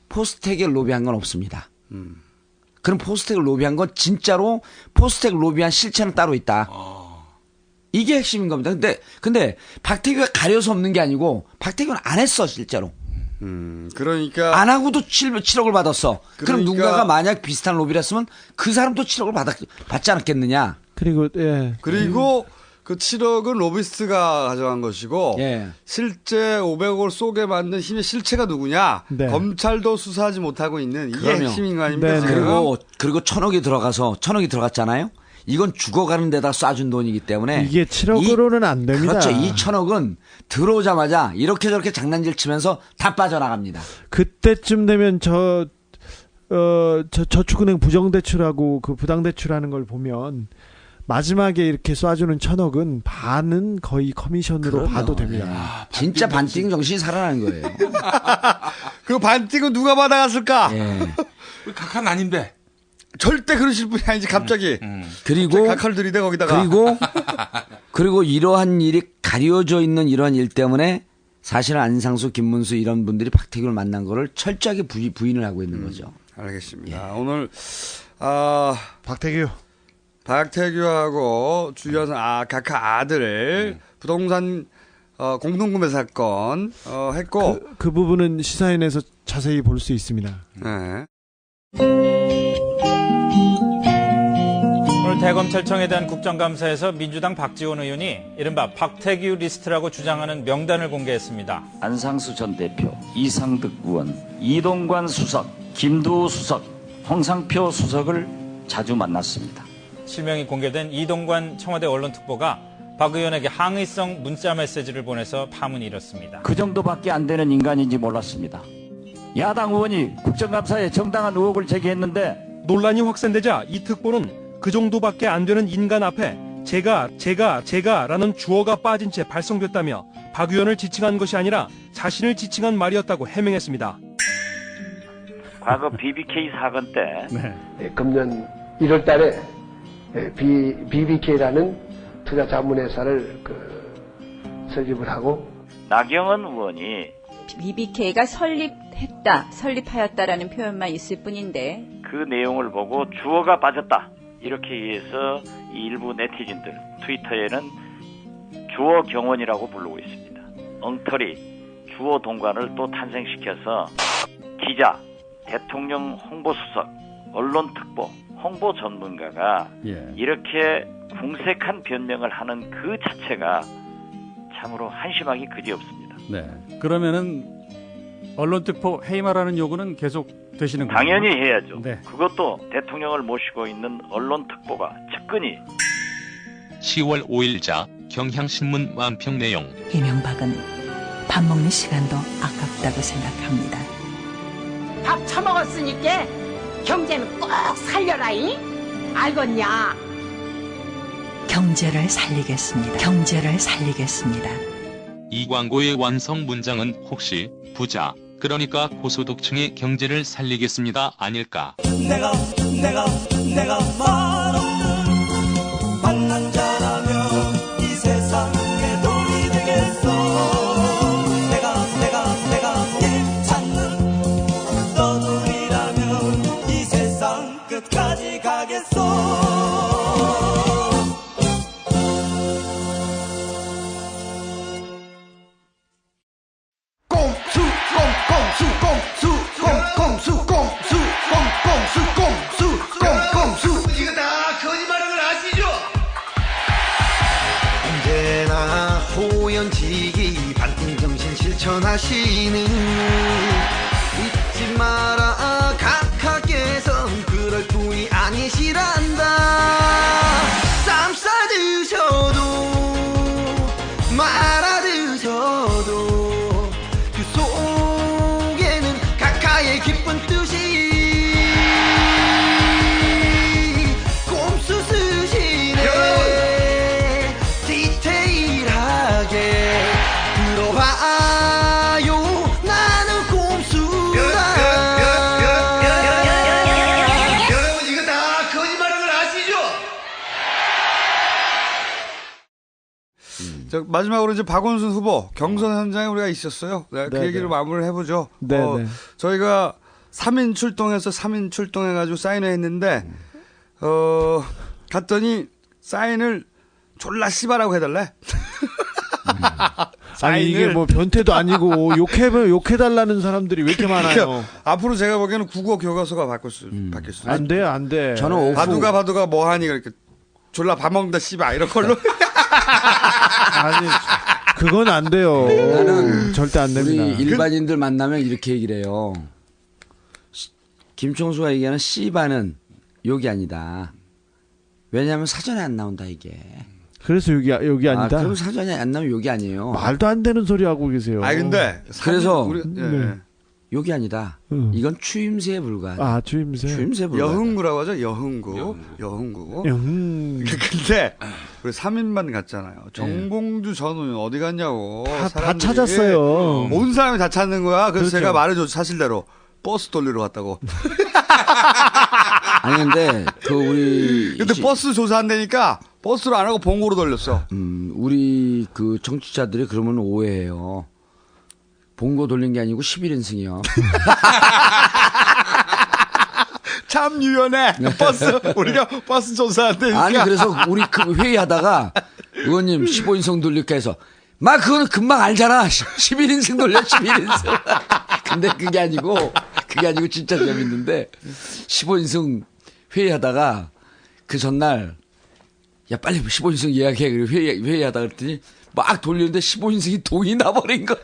포스텍에 로비한 건 없습니다. 그럼 포스텍을 로비한 건 진짜로 포스텍 로비한 실체는 따로 있다. 이게 핵심인 겁니다. 근데 박태규가 가려서 없는 게 아니고 박태규는 안 했어 실제로. 그러니까 안 하고도 7억을 받았어. 그럼 누군가가 만약 비슷한 로비를 했으면 그 사람도 7억을 받지 않았겠느냐. 그리고 그 7억은 로비스트가 가져간 것이고 실제 500억을 쏘게 만든 힘의 실체가 누구냐? 검찰도 수사하지 못하고 있는 이게 핵심인 거 아닙니까? 그리고 1,000억이 들어갔잖아요. 이건 죽어가는 데다 쏴준 돈이기 때문에 이게 7억으로는 안 됩니다. 그렇죠. 이 1,000억은 들어오자마자 이렇게 저렇게 장난질 치면서 다 빠져나갑니다. 그때쯤 되면 저축은행 부정대출하고 그 부당대출하는 걸 보면 마지막에 이렇게 쏴주는 1,000억은 반은 거의 커미션으로 봐도 됩니다. 진짜 반띵 정신이 살아나는 거예요. 그 반띵은 누가 받아갔을까? 각하는 아닌데. 절대 그러실 분이 아니지 갑자기. 그리고 각하를 들이대 거기다가. 그리고 이러한 일이 가려져 있는 이런 일 때문에 사실은 안상수, 김문수 이런 분들이 박태규를 만난 거를 철저하게 부인을 하고 있는 거죠. 알겠습니다. 오늘 박태규하고 주연은 각하 아들 부동산 공동구매 사건 했고 그 부분은 시사인에서 자세히 볼 수 있습니다. 오늘 대검찰청에 대한 국정감사에서 민주당 박지원 의원이 이른바 박태규 리스트라고 주장하는 명단을 공개했습니다. 안상수 전 대표, 이상득 의원, 이동관 수석, 김두호 수석, 홍상표 수석을 자주 만났습니다. 실명이 공개된 이동관 청와대 언론특보가 박 의원에게 항의성 문자 메시지를 보내서 파문이 일었습니다. 그 정도밖에 안 되는 인간인지 몰랐습니다. 야당 의원이 국정감사에 정당한 의혹을 제기했는데 논란이 확산되자 이 특보는 그 정도밖에 안 되는 인간 앞에 제가라는 주어가 빠진 채 발송됐다며 박 의원을 지칭한 것이 아니라 자신을 지칭한 말이었다고 해명했습니다. 과거 BBK 사건 때 금년 1월 달에 BBK라는 투자 자문회사를 설립을 하고 나경원 의원이 BBK가 설립하였다라는 표현만 있을 뿐인데 그 내용을 보고 주어가 빠졌다 이렇게 해서 일부 네티즌들 트위터에는 주어 경원이라고 부르고 있습니다. 엉터리 주어 동관을 또 탄생시켜서 기자, 대통령 홍보수석, 언론특보, 홍보 전문가가 이렇게 궁색한 변명을 하는 그 자체가 참으로 한심하기 그지없습니다. 네. 그러면은 언론특보 해임하라는 요구는 계속 되시는 거죠? 당연히 해야죠. 네. 그것도 대통령을 모시고 있는 언론특보가 측근히 10월 5일자 경향신문 완평 내용. 이명박은 밥 먹는 시간도 아깝다고 생각합니다. 밥 처먹었으니까 경제는 꼭 살려라잉. 알겠냐? 경제를 살리겠습니다. 경제를 살리겠습니다. 이 광고의 완성 문장은 혹시 부자, 그러니까 고소득층의 경제를 살리겠습니다 아닐까? 내가 말없는 방랑자라면 이 세상에 돈이 되겠어. 내가 길 찾는 너들이라면 이 세상 끝까지 가겠어. 이거 다 거짓말하는 걸 아시죠? 언제나 호연지기 밝은 정신 실천하시는 잊지 마라 각하께선 그럴 뿐이 아니시란다. 쌈 싸드셔도 말아 드셔도 그 속에는 각하의 기쁜 뜻이 마지막으로 이제 박원순 후보 경선 현장에 우리가 있었어요. 네, 그 얘기를 마무리를 해보죠. 저희가 3인 출동해서 3인 출동해가지고 사인회 했는데, 갔더니 사인을 졸라 씨바라고 해달래. 아니 이게 뭐 변태도 아니고 욕해달라는 사람들이 왜 이렇게 많아요? 그러니까 앞으로 제가 보기에는 국어 교과서가 바뀌었어요. 안 돼요, 안 돼. 저는 바두가 뭐하니 이렇게 졸라 밥 먹는다 씨바 이런 걸로. 아니 그건 안 돼요. 나는 절대 안 됩니다. 우리 일반인들 만나면 이렇게 얘기를 해요. 김총수가 얘기하는 씨바는 욕이 아니다. 왜냐하면 사전에 안 나온다 이게. 그래서 욕이 아니다. 그럼 사전에 안 나오면 욕이 아니에요. 말도 안 되는 소리 하고 계세요. 근데 그래서 욕이 아니다. 이건 추임새에 불과하다. 추임새 불과. 여흥구라고 하죠. 여흥구. 근데 우리 3인만 갔잖아요. 정봉주 전 의원 어디 갔냐고. 다 찾았어요. 온 사람이 다 찾는 거야. 그래서 그렇죠. 제가 말해줘 사실대로 버스 돌리러 갔다고. 아니 근데 근데 버스 조사한다니까 버스로 안 하고 봉고로 돌렸어. 우리 그 청취자들이 그러면 오해해요. 봉고 돌린 게 아니고 11인승이요. 참 유연해. 우리가 버스 조사한다니까. 아니 그래서 우리 그 회의하다가 의원님 15인승 돌릴까 해서 그거는 금방 알잖아. 11인승 돌려 11인승. 근데 그게 아니고 진짜 재밌는데 15인승 회의하다가 그 전날 야 빨리 15인승 예약해. 그리고 회의하다 그랬더니 막 돌리는데 15인승이 동이 나버린 거야.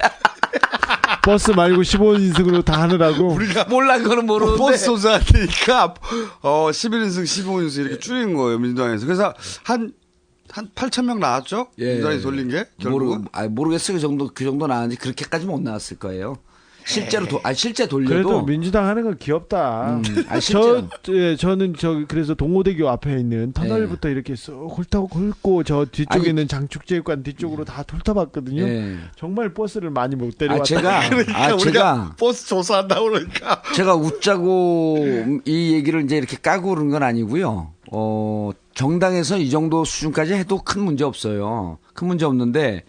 버스 말고 15인승으로 다 하느라고. 우리가 몰라 그거는 모르는데. 버스 조사하니까 11인승 15인승 이렇게 줄인 거예요. 민주당에서. 그래서 한 8,000명 나왔죠? 예. 민주당이 돌린 게 결국은. 모르겠어요. 그 정도 나왔는지 그렇게까지 못 나왔을 거예요. 실제로 실제 돌려도 그래도 민주당 하는 건 귀엽다. 저는 그래서 동호대교 앞에 있는 터널부터 이렇게 쏙 훑고 저 뒤쪽에 있는 장축제육관 뒤쪽으로 다 훑어봤거든요. 정말 버스를 많이 못 데려왔다. 제가 버스 조사한다고 그러니까. 제가 웃자고 이 얘기를 이제 이렇게 까고 그런 건 아니고요. 정당에서 이 정도 수준까지 해도 큰 문제 없어요. 큰 문제 없는데.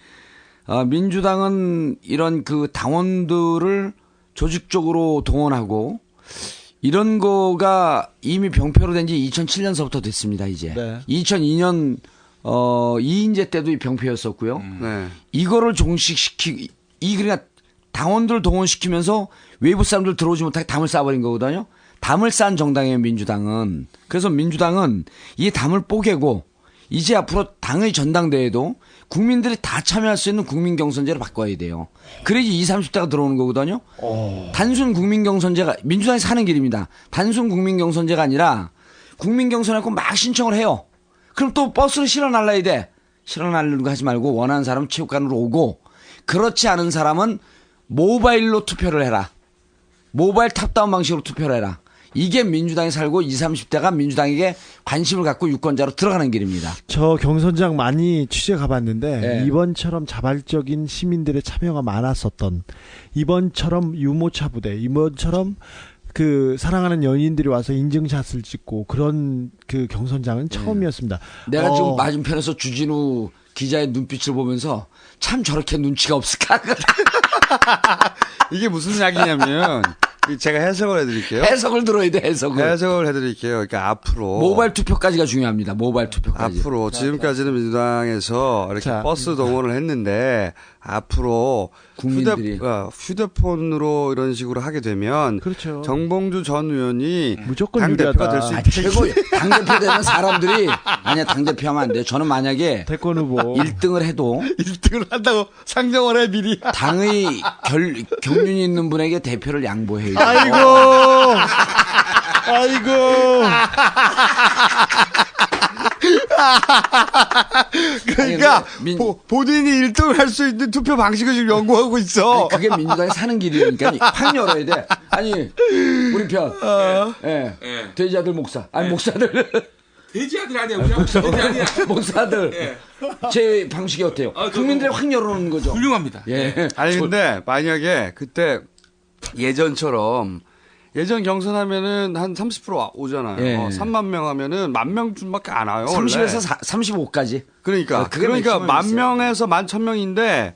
민주당은 이런 그 당원들을 조직적으로 동원하고 이런 거가 이미 병폐로 된 지 2007년서부터 됐습니다, 이제. 네. 2002년, 이인재 때도 병폐였었고요. 이거를 그러니까 당원들 동원시키면서 외부 사람들 들어오지 못하게 담을 쌓아버린 거거든요. 담을 쌓은 정당이에요, 민주당은. 그래서 민주당은 이 담을 뽀개고 이제 앞으로 당의 전당대회도 국민들이 다 참여할 수 있는 국민경선제로 바꿔야 돼요. 그래야지 20, 30대가 들어오는 거거든요. 단순 국민경선제가 민주당이 사는 길입니다. 단순 국민경선제가 아니라 국민경선하고 막 신청을 해요. 그럼 또 버스를 실어 날라야 돼. 실어 날리는 거 하지 말고 원하는 사람은 체육관으로 오고 그렇지 않은 사람은 모바일로 투표를 해라. 모바일 탑다운 방식으로 투표를 해라. 이게 민주당이 살고 20, 30대가 민주당에게 관심을 갖고 유권자로 들어가는 길입니다. 저 경선장 많이 취재 가봤는데 이번처럼 자발적인 시민들의 참여가 많았었던 이번처럼 유모차 부대 이번처럼 그 사랑하는 연인들이 와서 인증샷을 찍고 그런 그 경선장은 처음이었습니다. 내가 지금 맞은편에서 주진우 기자의 눈빛을 보면서 참 저렇게 눈치가 없을까? 이게 무슨 이야기냐면 제가 해석을 해드릴게요. 해석을 들어야 돼, 해석을 해드릴게요. 그러니까 앞으로. 모바일 투표까지가 중요합니다. 모바일 투표까지. 앞으로 지금까지는 민주당에서 이렇게 버스 동원을 했는데 앞으로 국민들이 휴대폰으로 이런 식으로 하게 되면 그렇죠. 정봉주 전 의원이 무조건 당대표가 될 수 있다. 최고예요. 당대표 되는 사람들이 아니야 당대표 하면 안 돼. 저는 만약에 대권 후보 1등을 해도 1등을 한다고 상정을 해 미리. 당의 경륜이 있는 분에게 대표를 양보해요. 아이고. 그러니까 본인이 1등을 할 수 있는 투표 방식을 지금 연구하고 있어. 아니, 그게 민주당이 사는 길이니까 확 열어야 돼. 아니 우리 편 돼지 아들 목사 목사들 돼지 아들 아니야 우리 돼지 아니야 목사들 제 방식이 어때요? 국민들이 확 열어놓는 거죠. 훌륭합니다. 아니 근데 만약에 그때 예전처럼 예전 경선하면은 한 30% 오잖아요. 3만 명 하면은 10,000명쯤밖에 안 와요. 30에서 35까지. 그러니까 10,000명에서 11,000명인데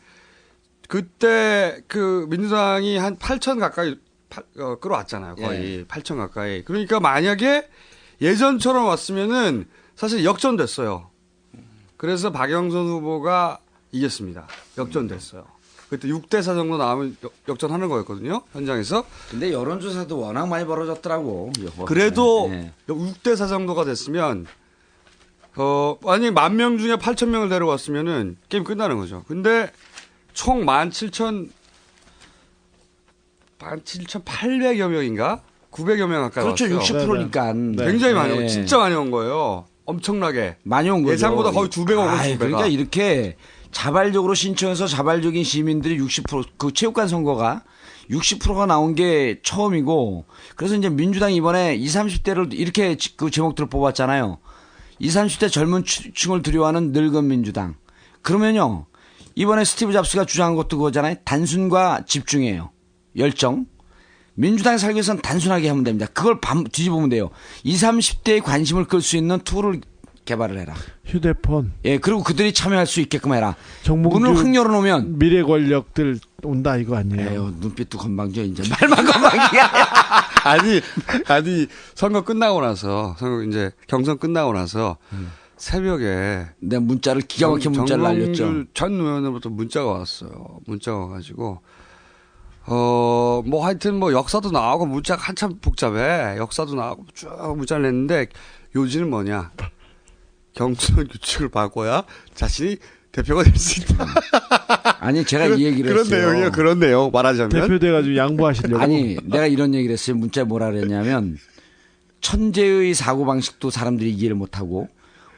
그때 그 민주당이 한 8,000 가까이 끌어왔잖아요. 거의 8,000 가까이. 그러니까 만약에 예전처럼 왔으면은 사실 역전됐어요. 그래서 박영선 후보가 이겼습니다. 역전됐어요. 그때 6대4 정도 나오면 역전하는 거였거든요. 현장에서. 근데 여론조사도 워낙 많이 벌어졌더라고. 그래도 6대4 정도가 됐으면 만약에 10,000명 중에 8,000명을 데려왔으면은 게임 끝나는 거죠. 근데 총 17,800여 명인가? 900여 명 가까이 그렇죠. 왔어요. 60%니까. 굉장히 많이 온 진짜 많이 온 거예요. 엄청나게. 많이 온 거죠. 예상보다 거의 2배가 오고 10배가. 그러니까 이렇게 자발적으로 신청해서 자발적인 시민들이 60% 그 체육관 선거가 60%가 나온 게 처음이고 그래서 이제 민주당이 이번에 20, 30대를 이렇게 그 제목들을 뽑았잖아요. 20, 30대 젊은 층을 두려워하는 늙은 민주당. 그러면요. 이번에 스티브 잡스가 주장한 것도 그거잖아요. 단순과 집중이에요. 열정. 민주당이 살기 위해서는 단순하게 하면 됩니다. 그걸 뒤집으면 돼요. 20, 30대의 관심을 끌 수 있는 툴을 개발을 해라. 휴대폰. 그리고 그들이 참여할 수 있게끔 해라. 정봉주 문을 확 열어놓으면 미래 권력들 온다 이거 아니에요? 눈빛도 건방져 이제 말만 건방지야. 아니 선거 끝나고 나서 이제 경선 끝나고 나서 새벽에 내 문자를 기가 막힌 문자를 날렸죠. 정봉주 전 의원으로부터 문자가 왔어요. 문자가 와가지고 뭐 하여튼 뭐 역사도 나오고 문자가 한참 복잡해. 역사도 나오고 쭉 문자를 냈는데 요지는 뭐냐? 경선 규칙을 바꿔야 자신이 대표가 될 수 있다. 아니 제가 이 얘기를 그런 했어요. 내용이요. 그런 내용 말하자면 대표돼가지고 양보하시려고. 아니 내가 이런 얘기를 했어요. 문자에 뭐라 그랬냐면 천재의 사고방식도 사람들이 이해를 못하고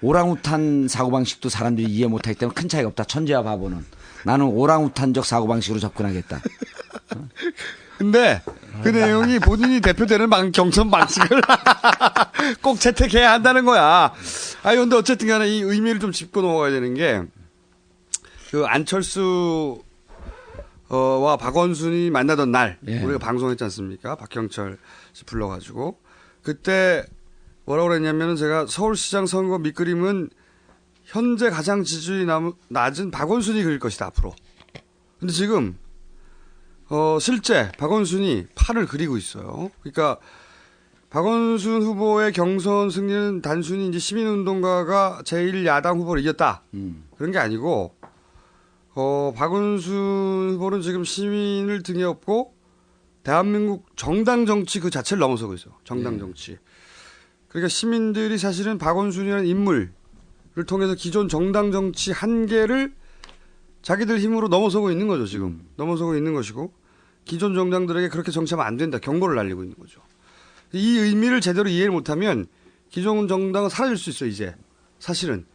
오랑우탄 사고방식도 사람들이 이해 못하기 때문에 큰 차이가 없다. 천재와 바보는. 나는 오랑우탄적 사고방식으로 접근하겠다. 근데 그 내용이 본인이 대표되는 경선 방식을 꼭 채택해야 한다는 거야. 근데 어쨌든 간에 이 의미를 좀 짚고 넘어가야 되는 게, 그 안철수, 와 박원순이 만나던 날, 우리가 방송했지 않습니까? 박형철 씨 불러가지고. 그때 뭐라고 그랬냐면은 제가 서울시장 선거 밑그림은 현재 가장 지지율이 낮은 박원순이 그릴 것이다, 앞으로. 근데 지금, 실제 박원순이 판을 그리고 있어요. 그러니까 박원순 후보의 경선 승리는 단순히 이제 시민운동가가 제1야당 후보를 이겼다. 그런 게 아니고, 박원순 후보는 지금 시민을 등에 업고 대한민국 정당 정치 그 자체를 넘어서고 있어요. 정당 정치. 그러니까 시민들이 사실은 박원순이라는 인물을 통해서 기존 정당 정치 한계를 자기들 힘으로 넘어서고 있는 거죠, 지금. 넘어서고 있는 것이고, 기존 정당들에게 그렇게 정치하면 안 된다. 경고를 날리고 있는 거죠. 이 의미를 제대로 이해를 못하면 기존 정당은 사라질 수 있어요, 이제. 사실은.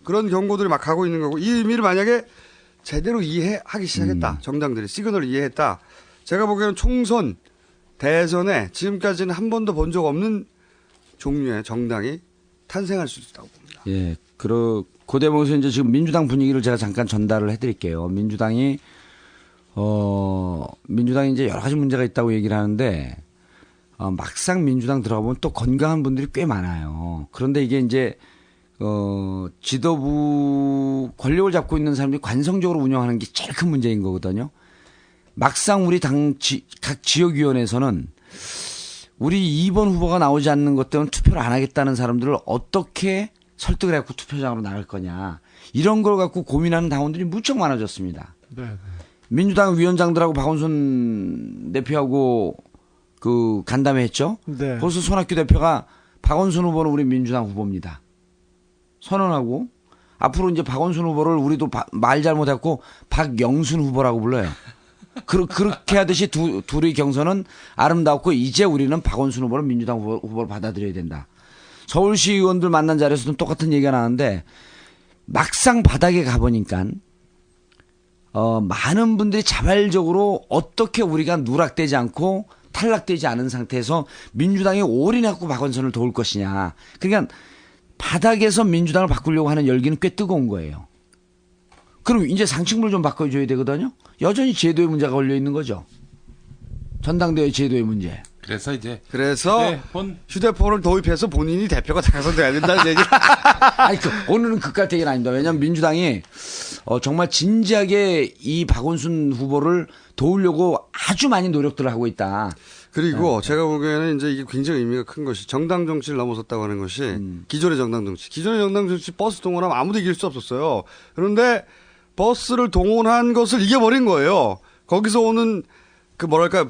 그런 경고들이 막 가고 있는 거고, 이 의미를 만약에 제대로 이해하기 시작했다. 정당들이 시그널을 이해했다. 제가 보기에는 총선, 대선에 지금까지는 한 번도 본 적 없는 종류의 정당이 탄생할 수 있다고 봅니다. 예. 그 대목에서 이제 지금 민주당 분위기를 제가 잠깐 전달을 해드릴게요. 민주당이 이제 여러 가지 문제가 있다고 얘기를 하는데, 막상 민주당 들어가 보면 또 건강한 분들이 꽤 많아요. 그런데 이게 이제, 지도부 권력을 잡고 있는 사람들이 관성적으로 운영하는 게 제일 큰 문제인 거거든요. 막상 우리 각 지역위원회에서는 우리 2번 후보가 나오지 않는 것 때문에 투표를 안 하겠다는 사람들을 어떻게 설득을 해갖고 투표장으로 나갈 거냐. 이런 걸 갖고 고민하는 당원들이 무척 많아졌습니다. 네. 민주당 위원장들하고 박원순 대표하고 그 간담회 했죠. 네. 벌써 손학규 대표가 박원순 후보는 우리 민주당 후보입니다. 선언하고 앞으로 이제 박원순 후보를 우리도 말 잘못했고 박영순 후보라고 불러요. 그렇게 하듯이 둘의 경선은 아름답고 이제 우리는 박원순 후보를 민주당 후보를 받아들여야 된다. 서울시 의원들 만난 자리에서도 똑같은 얘기가 나왔는데 막상 바닥에 가보니까 많은 분들이 자발적으로 어떻게 우리가 누락되지 않고 탈락되지 않은 상태에서 민주당이 올인하고 박원순을 도울 것이냐. 그러니까 바닥에서 민주당을 바꾸려고 하는 열기는 꽤 뜨거운 거예요. 그럼 이제 상식물 좀 바꿔줘야 되거든요. 여전히 제도의 문제가 걸려 있는 거죠. 전당대회 제도의 문제. 그래서 휴대폰을 도입해서 본인이 대표가 당선돼야 된다는 얘기. 아니, 오늘은 그까지 얘기는 아닙니다. 왜냐하면 민주당이 정말 진지하게 이 박원순 후보를 도우려고 아주 많이 노력들을 하고 있다. 그리고 제가 보기에는 이제 이게 굉장히 의미가 큰 것이 정당 정치를 넘어섰다고 하는 것이 기존의 정당 정치. 기존의 정당 정치 버스 동원하면 아무도 이길 수 없었어요. 그런데 버스를 동원한 것을 이겨버린 거예요. 거기서 오는 그 뭐랄까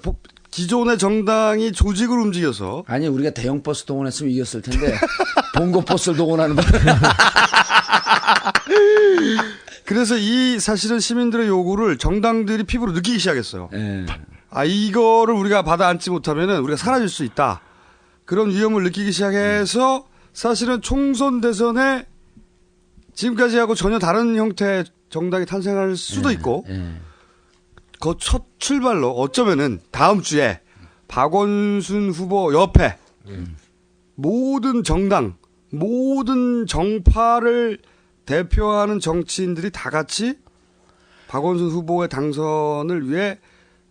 기존의 정당이 조직을 움직여서. 아니 우리가 대형 버스 동원했으면 이겼을 텐데 봉고 버스를 동원하는 그래서 이 사실은 시민들의 요구를 정당들이 피부로 느끼기 시작했어요. 네. 이거를 우리가 받아 안지 못하면은 우리가 사라질 수 있다. 그런 위험을 느끼기 시작해서 사실은 총선 대선에 지금까지 하고 전혀 다른 형태의 정당이 탄생할 수도 있고 그 첫 출발로 어쩌면은 다음 주에 박원순 후보 옆에 모든 정당, 모든 정파를 대표하는 정치인들이 다 같이 박원순 후보의 당선을 위해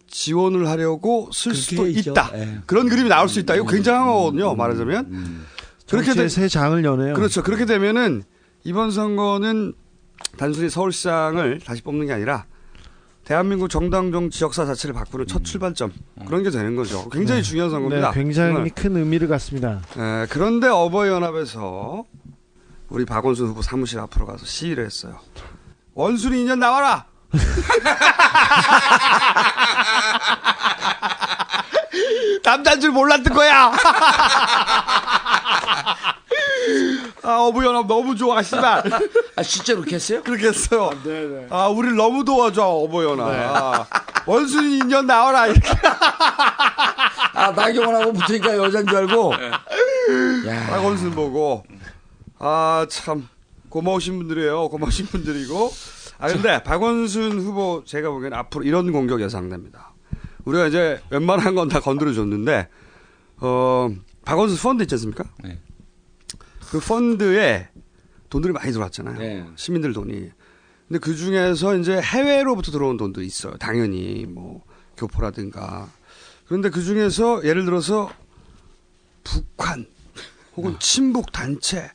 지원을 하려고 쓸 수도 있다. 그런 그림이 나올 수 있다. 이거 굉장한 거거든요. 말하자면. 그렇게 새 장을 여네요. 그렇죠. 그렇게 되면은 이번 선거는 단순히 서울시장을 다시 뽑는 게 아니라 대한민국 정당 정치 역사 자체를 바꾸는 첫 출발점 그런 게 되는 거죠. 굉장히 중요한 선거입니다. 네, 굉장히 정말. 큰 의미를 갖습니다. 네, 그런데 어버이연합에서 우리 박원순 후보 사무실 앞으로 가서 시위를 했어요. 원순이 인연 나와라. 남자인 줄 몰랐던 거야. 어부연합 너무 좋아, 씨발. 실제로 그렇게 했어요? 그렇게 했어요. 네네. 우리를 너무 도와줘, 어부연합. 네. 원순이 인연 나와라, 이렇게. 나경원하고 붙으니까 여잔 줄 알고. 박원순 보고. 참, 고마우신 분들이에요. 고마우신 분들이고. 근데 박원순 후보 제가 보기엔 앞으로 이런 공격 예상됩니다. 우리가 이제 웬만한 건 다 건드려줬는데, 박원순 펀드 있지 않습니까? 네. 그 펀드에 돈들이 많이 들어왔잖아요. 네. 시민들 돈이. 근데 그 중에서 이제 해외로부터 들어온 돈도 있어요. 당연히 뭐 교포라든가. 그런데 그 중에서 예를 들어서 북한 혹은 친북 단체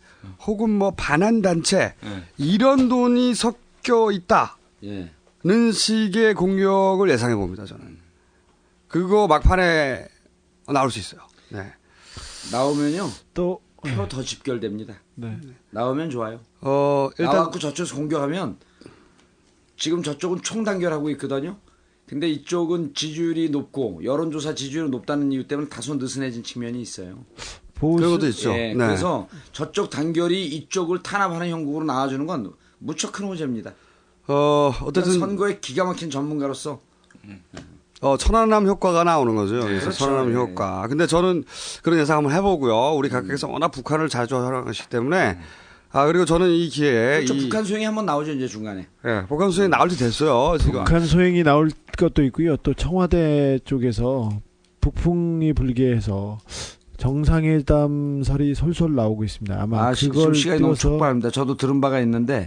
혹은 뭐 반한 단체 이런 돈이 섞여 있다는 식의 공격을 예상해 봅니다. 저는. 그거 막판에 나올 수 있어요. 네. 나오면요. 또 표 더 집결됩니다. 네. 나오면 좋아요. 일단 나와갖고 저쪽에서 공격하면 지금 저쪽은 총단결하고 있거든요. 근데 이쪽은 지지율이 높고 여론조사 지지율이 높다는 이유 때문에 다소 느슨해진 측면이 있어요. 그런 것도 있죠. 네. 그래서 저쪽 단결이 이쪽을 탄압하는 형국으로 나와주는 건 무척 큰 호재입니다. 어쨌든 선거에 기가 막힌 전문가로서 천안함 효과가 나오는 거죠. 그래서 그렇죠. 천안함 효과. 근데 저는 그런 예상 한번 해보고요. 우리 각각에서 워낙 북한을 자주 하시기 때문에 그리고 저는 이 기회에 그렇죠. 북한 소행이 한번 나오죠 이제 중간에. 네, 북한 소행이 나올 때 됐어요. 지금. 북한 소행이 나올 것도 있고요. 또 청와대 쪽에서 북풍이 불게 해서 정상회담설이 솔솔 나오고 있습니다. 아마 지금 그걸 시간이 너무 촉박합니다. 저도 들은 바가 있는데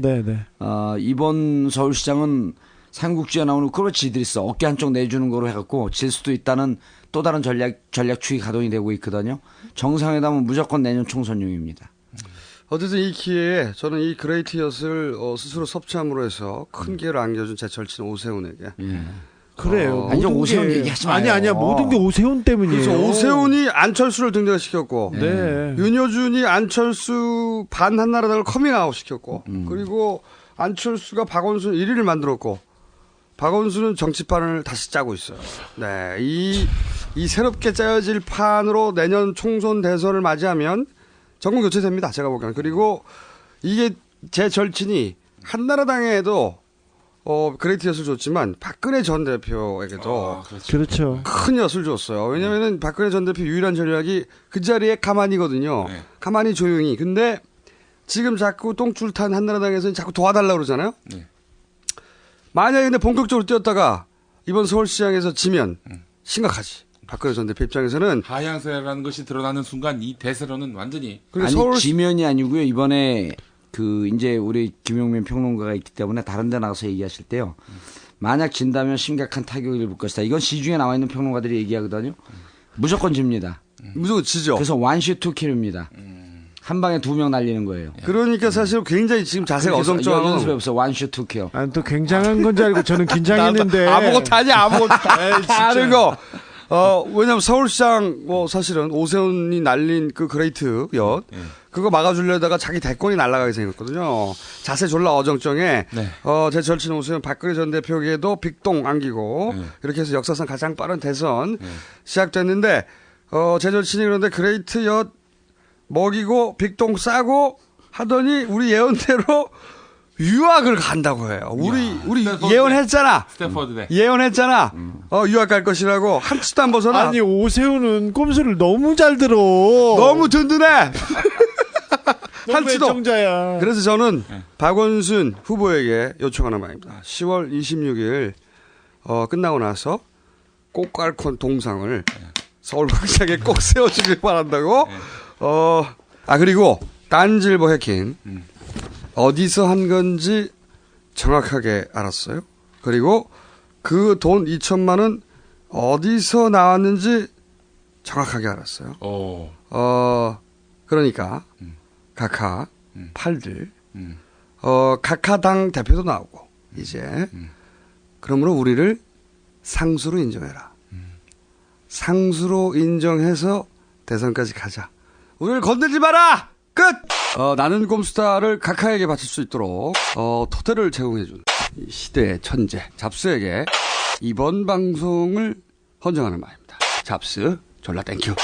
이번 서울시장은 삼국지에 나오는 그걸 지들이 써 어깨 한쪽 내주는 거로 해갖고 질 수도 있다는 또 다른 전략축이 가동이 되고 있거든요. 정상회담은 무조건 내년 총선용입니다. 어쨌든 이 기회에 저는 이 그레이트 엿을 스스로 섭취함으로 해서 큰 기회를 안겨준 제 절친 오세훈에게. 그래요. 아니, 오세훈 얘기하지 마요. 아니야. 모든 게 오세훈 때문이에요. 그래서 오세훈이 안철수를 등장시켰고, 윤여준이 안철수 반 한나라당을 커밍아웃 시켰고, 그리고 안철수가 박원순 1위를 만들었고, 박원순은 정치판을 다시 짜고 있어요. 네, 이 새롭게 짜여질 판으로 내년 총선 대선을 맞이하면 정권 교체됩니다. 제가 보기에는. 그리고 이게 제 절친이 한나라당에도 그레이트 엿을 줬지만 박근혜 전 대표에게도 그렇죠. 큰 엿을 줬어요. 왜냐면은 박근혜 전 대표 유일한 전략이 그 자리에 가만히거든요. 가만히 조용히. 근데 지금 자꾸 똥줄 탄 한나라당에서는 자꾸 도와달라고 그러잖아요. 만약에 근데 본격적으로 뛰었다가 이번 서울시장에서 지면 심각하지. 박근혜 전 대표 입장에서는 하향세라는 것이 드러나는 순간 이 대세로는 완전히 지면이 아니고요. 이번에 이제 우리 김용민 평론가가 있기 때문에 다른 데 나가서 얘기하실 때요. 만약 진다면 심각한 타격을 입을 것이다. 이건 시중에 나와 있는 평론가들이 얘기하거든요. 무조건 집니다. 무조건 지죠. 그래서 원슛 투킬입니다. 한 방에 2명 날리는 거예요. 그러니까 사실 굉장히 지금 자세가 어정쩡한. 연습 없어. 원슛 투킬. 또 굉장한 건 줄 알고 저는 긴장했는데. 아무것도 하지 아무것도 하는 거. 왜냐면 서울시장 사실은 오세훈이 날린 그 그레이트 엿 그거 막아주려다가 자기 대권이 날아가게 생겼거든요. 자세 졸라 어정쩡해. 제 절친 오세훈 박근혜 전 대표에게도 빅동 안기고 이렇게 해서 역사상 가장 빠른 대선 시작됐는데 제 절친이 그런데 그레이트 엿 먹이고 빅동 싸고 하더니 우리 예언대로 유학을 간다고 해요. 우리 예언했잖아. 스탠퍼드대. 예언했잖아. 유학 갈 것이라고 한치도 안 벗어나. 아니 오세훈은 꼼수를 너무 잘 들어. 너무 든든해. 한치도. 애청자야. 그래서 저는 박원순 후보에게 요청하는 바입니다. 10월 26일 끝나고 나서 꽃갈콘 동상을 서울광장에 꼭 세워주길 바란다고. 그리고 딴지일보 해킹. 어디서 한 건지 정확하게 알았어요. 그리고 그 돈 2천만 원 어디서 나왔는지 정확하게 알았어요. 그러니까 각하 팔들 각하당 대표도 나오고 이제 그러므로 우리를 상수로 인정해라. 상수로 인정해서 대선까지 가자. 우리를 건들지 마라. 끝. 나는 꼼수다를 각하에게 바칠 수 있도록 토대를 제공해준 이 시대의 천재 잡스에게 이번 방송을 헌정하는 바입니다. 잡스 졸라 땡큐.